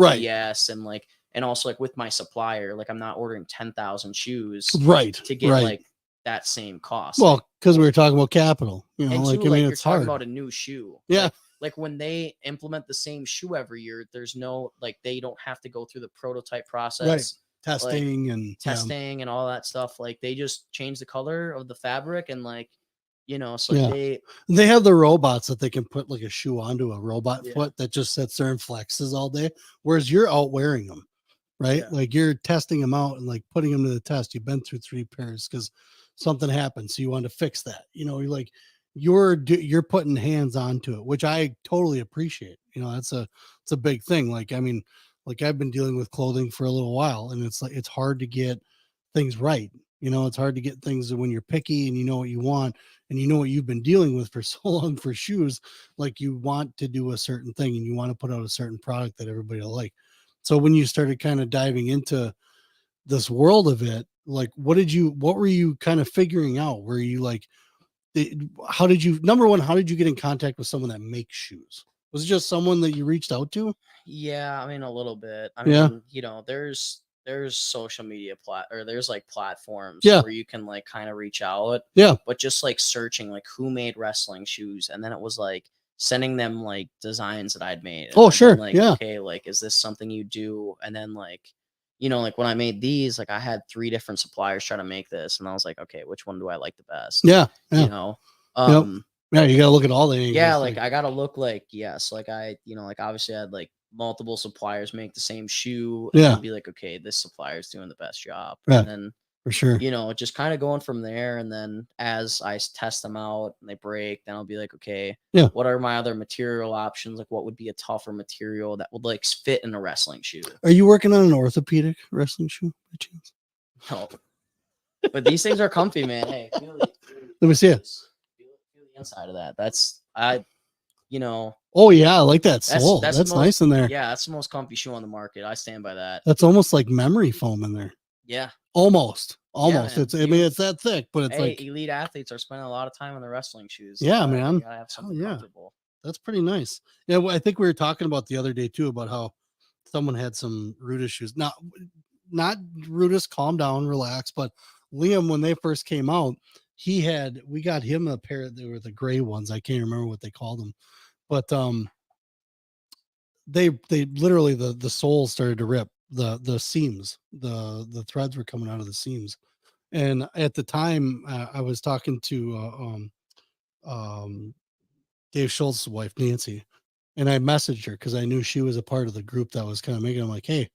UPS and like, and also like with my supplier, like I'm not ordering 10,000 shoes to get like that same cost. Well, because we were talking about capital, you know, and like too, I mean, you're it's talking hard. about a new shoe. Yeah. Like when they implement the same shoe every year, there's no like they don't have to go through the prototype process. Testing and all that stuff. Like they just change the color of the fabric and like, you know, so they have the robots that they can put like a shoe onto a robot foot that just sits there and flexes all day, whereas you're out wearing them, right? Like you're testing them out and like putting them to the test. You've been through 3 pairs because something happened, so you want to fix that. You know, you're putting hands onto it, which I totally appreciate. You know, it's a big thing. Like I mean, like I've been dealing with clothing for a little while, and it's like it's hard to get things right. You know, it's hard to get things when you're picky and you know what you want and you know what you've been dealing with for so long for shoes. Like you want to do a certain thing and you want to put out a certain product that everybody will like. So when you started kind of diving into this world of it, like what were you kind of figuring out? Were you like, number one, how did you get in contact with someone that makes shoes? Was it just someone that you reached out to? Yeah, I mean, a little bit. I mean, you know, there's social media there's like platforms where you can like kind of reach out. Yeah. But just like searching like who made wrestling shoes, and then it was like sending them like designs that I'd made. Oh, sure. Like, okay, like is this something you do? And then like, you know, like when I made these, like I had 3 different suppliers try to make this, and I was like, okay, which one do I like the best? Yeah. You know. Yeah, you gotta look at all the angles. Yeah, like I gotta look like like I, you know, like obviously I had like multiple suppliers make the same shoe, and be like, okay, this supplier's doing the best job, and then for sure, you know, just kind of going from there. And then as I test them out and they break, then I'll be like, okay, what are my other material options? Like, what would be a tougher material that would like fit in a wrestling shoe? Are you working on an orthopedic wrestling shoe by chance? No, but these things are comfy, man. Hey, let me see it. Inside of that, you know. Oh yeah, I like that sole. That's nice in there. Yeah, that's the most comfy shoe on the market. I stand by that. That's almost like memory foam in there. Yeah, almost. Yeah, it's I mean it's that thick, but it's like elite athletes are spending a lot of time on the wrestling shoes. Yeah, man. You gotta have something comfortable. That's pretty nice. Yeah, I think we were talking about the other day too about how someone had some Rudis shoes. Not Rudis, calm down, relax, but Liam, when they first came out, we got him a pair. They were the gray ones. I can't remember what they called them, but they literally the soles started to rip, the seams, the threads were coming out of the seams. And at the time, I was talking to Dave Schultz's wife, Nancy, and I messaged her because I knew she was a part of the group that was kind of making. I'm like, hey,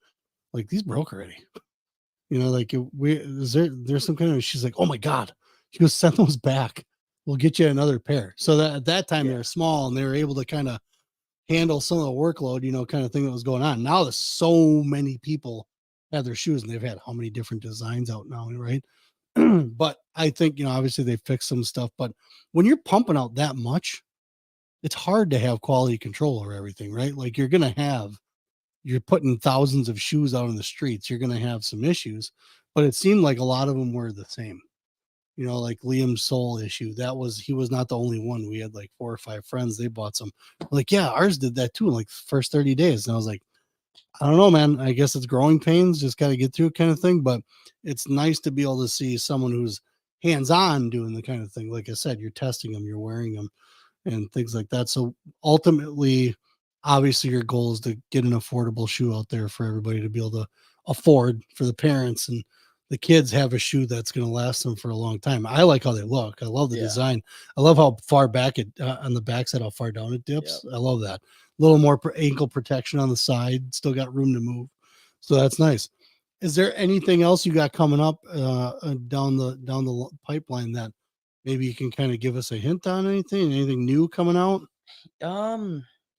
like these broke already. You know, like there's some kind of. She's like, oh my god, She goes, send those back. We'll get you another pair. So that at that time Yeah. they were small and they were able to kind of handle some of the workload, you know, kind of thing that was going on. Now there's so many people have their shoes and they've had how many different designs out now, right? But I think, you know, obviously they fixed some stuff, but when you're pumping out that much, it's hard to have quality control over everything, right? Like you're putting thousands of shoes out on the streets, you're going to have some issues, but it seemed like a lot of them were the same. You know, like Liam's soul issue, he was not the only one. We had like 4 or 5 friends, they bought some. Like, yeah, ours did that too in like the first 30 days. And I was like, I don't know, man. I guess it's growing pains, just got to get through it kind of thing. But it's nice to be able to see someone who's hands on doing the kind of thing. Like I said, you're testing them, you're wearing them, and things like that. So ultimately, obviously, your goal is to get an affordable shoe out there for everybody to be able to afford, for the parents and the kids have a shoe that's going to last them for a long time. I like how they look. I love the design. I love how far back it on the backside, how far down it dips. Yep. I love that. A little more ankle protection on the side. Still got room to move. So that's nice. Is there anything else you got coming up down the pipeline that maybe you can kind of give us a hint on? Anything new coming out?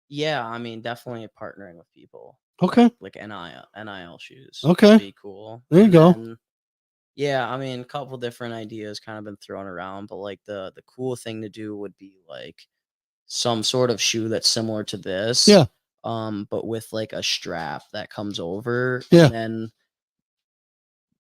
Yeah, I mean, definitely partnering with people. Okay. Like NIL shoes. Okay. Would be cool. There you go. Yeah, I mean, a couple different ideas kind of been thrown around, but like the cool thing to do would be like some sort of shoe that's similar to this. Yeah. But with like a strap that comes over. Yeah. And then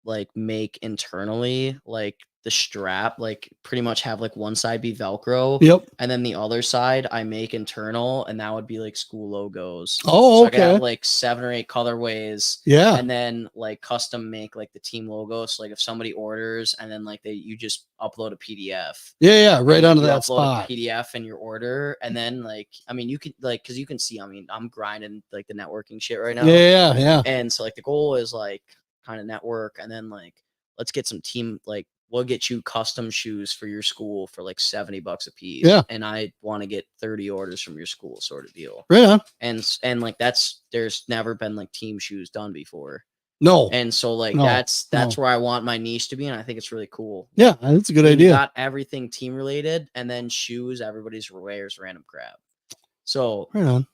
like make internally like the strap, like pretty much have like one side be Velcro. Yep. And then the other side I make internal, and that would be like school logos. Oh, so okay. I could have like 7 or 8 colorways. Yeah. And then like custom make like the team logo. So like if somebody orders and then like you just upload a PDF. Yeah. Right onto that upload spot. a PDF in your order. And then like, I mean, you could like, cause you can see, I mean, I'm grinding like the networking shit right now. Yeah. And so like the goal is like kind of network, and then like let's get some team, like we'll get you custom shoes for your school for like $70 a piece. Yeah. And I want to get 30 orders from your school, sort of deal. Right on. And like there's never been like team shoes done before. No. And so like that's where I want my niche to be, and I think it's really cool. Yeah, that's a good idea. You got everything team related, and then shoes everybody's wears random crap. So right on.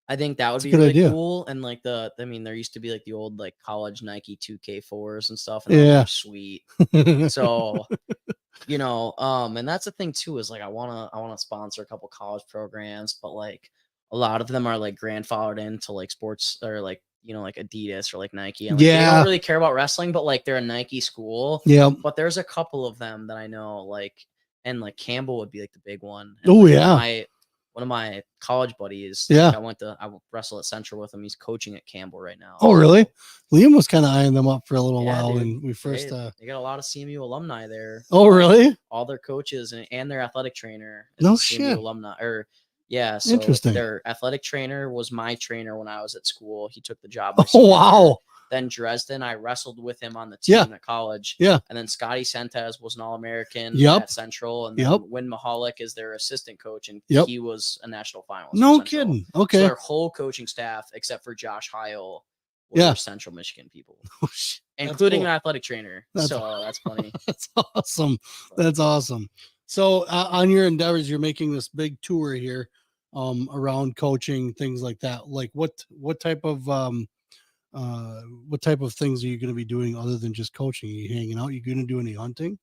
I think that would be really cool. And like I mean, there used to be like the old like college Nike 2K4s and stuff. And those are sweet. So, you know, and that's the thing too, is like I wanna sponsor a couple college programs, but like a lot of them are like grandfathered into like sports, or like, you know, like Adidas or like Nike. And like, they don't really care about wrestling, but like they're a Nike school. Yeah. But there's a couple of them that I know, like, and like Campbell would be like the big one. Oh, like, yeah. One of my college buddies, yeah, like I wrestle at Central with him. He's coaching at Campbell right now. Oh, really? Liam was kind of eyeing them up for a little while dude. when we first. They got a lot of CMU alumni there. Oh, really? All their coaches and their athletic trainer. No shit. CMU alumni. Or yeah, so interesting. Their athletic trainer was my trainer when I was at school. He took the job. Oh, wow. Then Dresden, I wrestled with him on the team at college. Yeah. And then Scotty Sentes was an All-American at Central. And then Win Mahalik is their assistant coach, and he was a national finalist. No kidding. Okay. So their whole coaching staff, except for Josh Heil, were Central Michigan people, including an athletic trainer. So that's funny. That's awesome. That's awesome. So on your endeavors, you're making this big tour here around coaching, things like that. Like what type of things are you going to be doing other than just coaching? Are you hanging out? You going to do any hunting?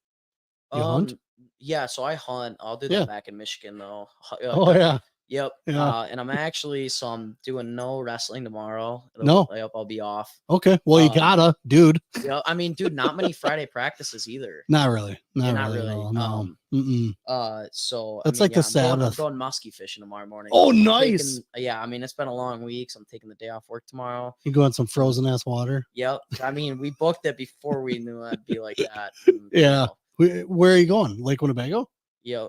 You hunt? Yeah, so I hunt. I'll do that back in Michigan though. Oh yeah. Yep. Yeah. And I'm doing no wrestling tomorrow. I'll be off. Okay. Well, you gotta, dude. Yeah. I mean, dude, not many Friday practices either. Not really. Not really. No. So that's like the Sabbath. I'm going muskie fishing tomorrow morning. Oh, nice. I mean, it's been a long week, so I'm taking the day off work tomorrow. You go in some frozen ass water. Yep. I mean, we booked it before we knew it'd be like that. Yeah. Where are you going? Lake Winnebago? Yeah.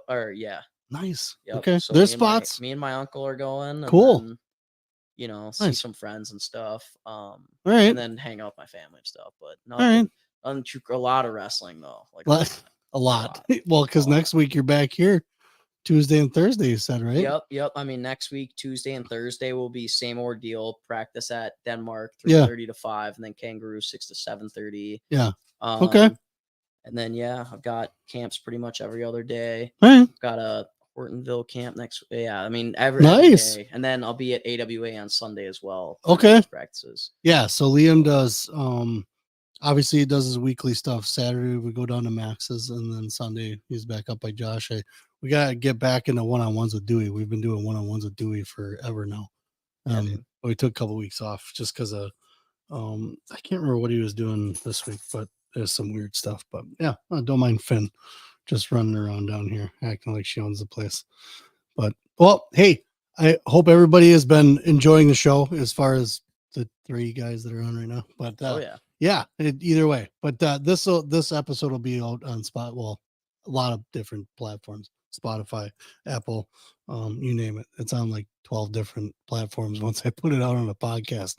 Nice. Yep. Okay. So there's spots. Me and my uncle are going. Cool. Then, you know, see some friends and stuff. All right. And then hang out with my family and stuff. But nothing. A lot of wrestling though. Like a lot. Well, because next week you're back here, Tuesday and Thursday. You said, right? Yep. I mean, next week Tuesday and Thursday will be same ordeal. Practice at Denmark 3:30 to 5, and then Kangaroo 6 to 7:30. Yeah. Okay. And then yeah, I've got camps pretty much every other day. Right. Got a Hortonville camp next. Yeah, I mean every Nice. day. And then I'll be at AWA on Sunday as well. Okay. Practices. Yeah. So Liam does. Obviously he does his weekly stuff. Saturday we go down to Max's, and then Sunday he's back up by Josh. We gotta get back into one-on-ones with Dewey. We've been doing one-on-ones with Dewey forever now. We took a couple weeks off just because of I can't remember what he was doing this week, but there's some weird stuff. But yeah, I don't mind Finn just running around down here acting like she owns the place. But well, hey, I hope everybody has been enjoying the show as far as the 3 guys that are on right now. But either way. But this episode will be out on a lot of different platforms. Spotify, Apple, you name it. It's on like 12 different platforms once I put it out on a podcast.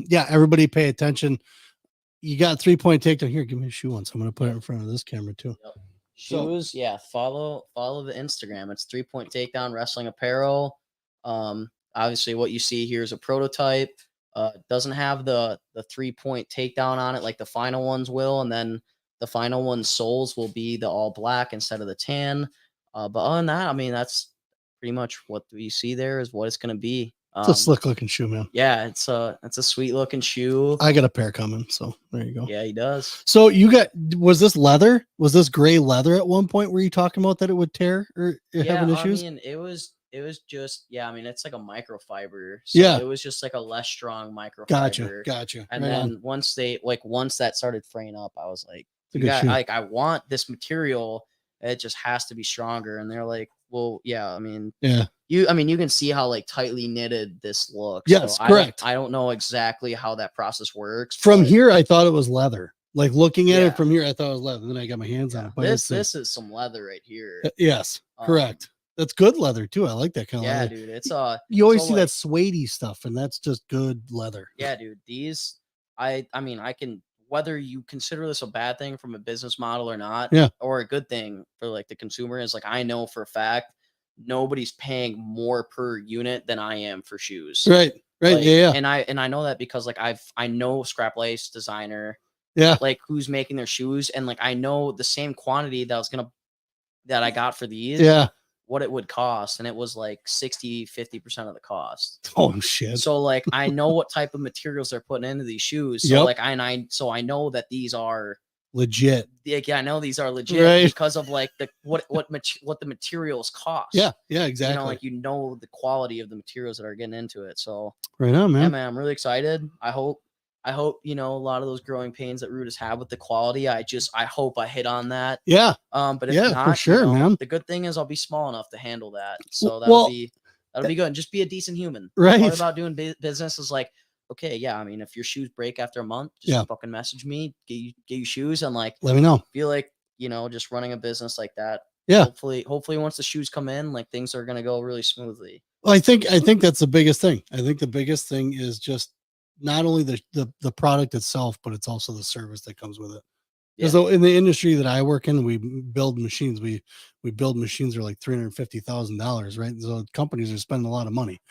Yeah, everybody pay attention. You got 3-point takedown here. Give me a shoe once. I'm going to put it in front of this camera too. Yep. Shoes, follow the Instagram. It's 3-Point Takedown Wrestling Apparel. Obviously what you see here is a prototype. Doesn't have the 3-point takedown on it like the final ones will, and then the final one's soles will be the all black instead of the tan. But other than that, I mean, that's pretty much what you see there is what it's going to be. It's a slick looking shoe, man. Yeah, it's a sweet looking shoe. I got a pair coming, so there you go. Yeah, he does. So was this leather? Was this gray leather at one point? Were you talking about that it would tear or having issues? I mean, it was just I mean, it's like a microfiber. So it was just like a less strong microfiber. Gotcha. And then once that started fraying up, I was like, I want this material. It just has to be stronger. And they're like, well, yeah, I mean, you can see how like tightly knitted this looks. Yes, so correct. I don't know exactly how that process works. From here, I thought it was leather. Like looking at it from here, I thought it was leather. Then I got my hands on it. But this is some leather right here. Yes, correct. That's good leather too. I like that kind of leather. Yeah, dude. It's you always see that suede stuff, and that's just good leather. Yeah, dude. These I mean, I can, whether you consider this a bad thing from a business model or not, or a good thing for like the consumer, is like I know for a fact nobody's paying more per unit than I am for shoes. Right. Like, yeah. And I know that because like I know Scrap Lace designer, like who's making their shoes, and like I know the same quantity that I got for these, what it would cost, and it was like 50% of the cost. Oh shit. So like I know what type of materials they're putting into these shoes. So like I know that these are legit. Yeah, I know these are legit because of like what the materials cost. Yeah, exactly. Like the quality of the materials that are getting into it. So right on, man. Yeah, man, I'm really excited. I hope a lot of those growing pains that Rudis have with the quality, I hope I hit on that. Yeah. But if not, for sure, man. The good thing is I'll be small enough to handle that. So that'll be good. And just be a decent human. Right. What about doing business is like, okay, yeah, I mean, if your shoes break after a month, just fucking message me, get you shoes, and like let me know. Feel like, just running a business like that. Yeah. Hopefully once the shoes come in, like things are gonna go really smoothly. Well, I think that's the biggest thing. I think the biggest thing is just not only the product itself, but it's also the service that comes with it. Because though in the industry that I work in, we build machines. We build machines that are like $350,000, right? So companies are spending a lot of money.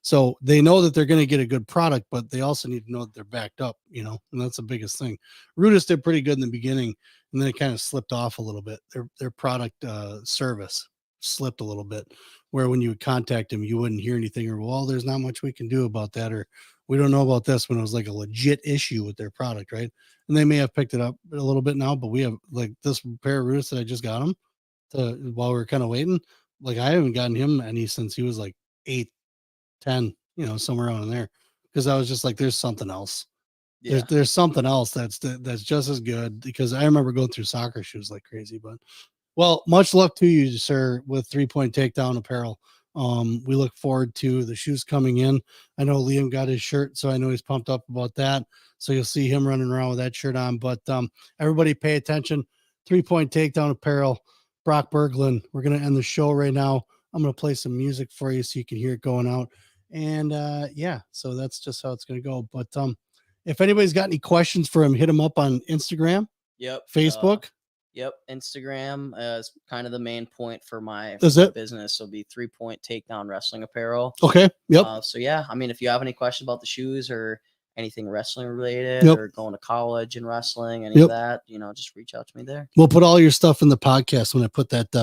So they know that they're going to get a good product, but they also need to know that they're backed up, and that's the biggest thing. Rudis did pretty good in the beginning, and then it kind of slipped off a little bit. Their product service slipped a little bit, where when you would contact them, you wouldn't hear anything, or, well, there's not much we can do about that, or we don't know about this, when it was like a legit issue with their product, right? And they may have picked it up a little bit now, but we have like this pair of Rudis that I just got him while we were kind of waiting. Like I haven't gotten him any since he was like 8, 10, somewhere around in there, because I was just like, there's something else. There's something else that's just as good, because I remember going through soccer shoes like crazy. But well, much luck to you, sir, with 3-Point Takedown apparel. We look forward to the shoes coming in. I know Liam got his shirt, so I know he's pumped up about that. So you'll see him running around with that shirt on. But everybody pay attention. 3-Point Takedown apparel, Brock Bergelin. We're going to end the show right now. I'm going to play some music for you so you can hear it going out. And so that's just how it's going to go. But if anybody's got any questions for him, hit him up on Instagram. Yep. Facebook. Instagram is kind of the main point for my business. So it'll be 3-Point Takedown Wrestling Apparel. Okay. Yep. So yeah, I mean, if you have any questions about the shoes or anything wrestling related Yep. or going to college and wrestling, any Yep. of that, you know, just reach out to me there. We'll put all your stuff in the podcast when I put that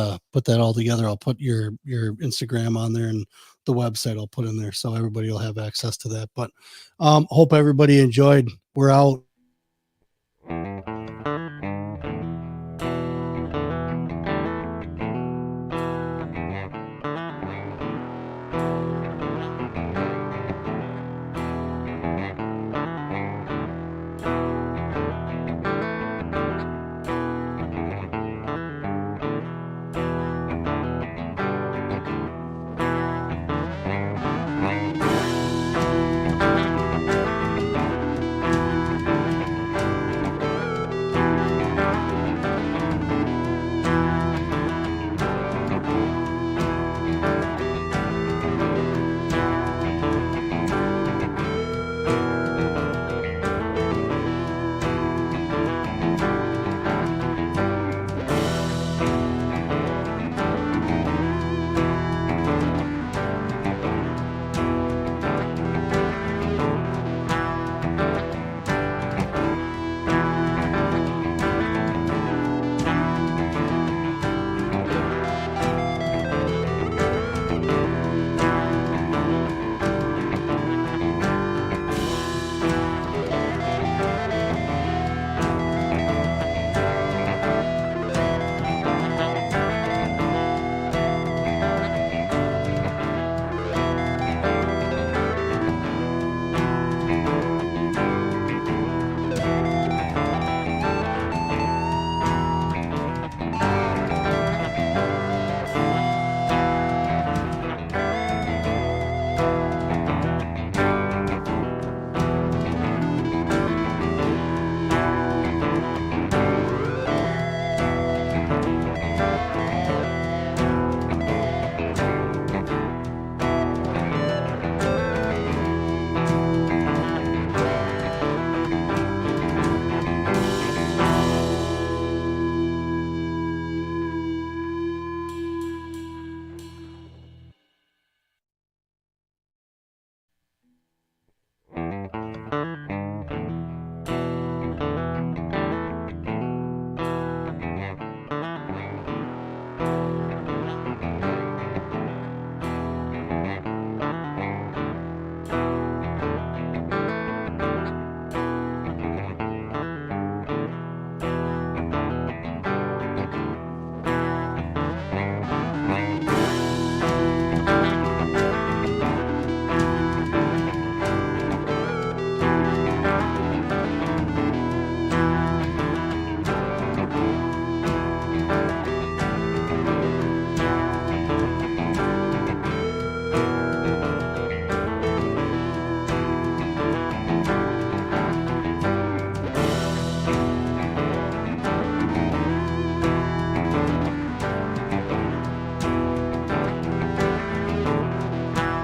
all together. I'll put your Instagram on there and the website I'll put in there so everybody will have access to that. But hope everybody enjoyed. We're out.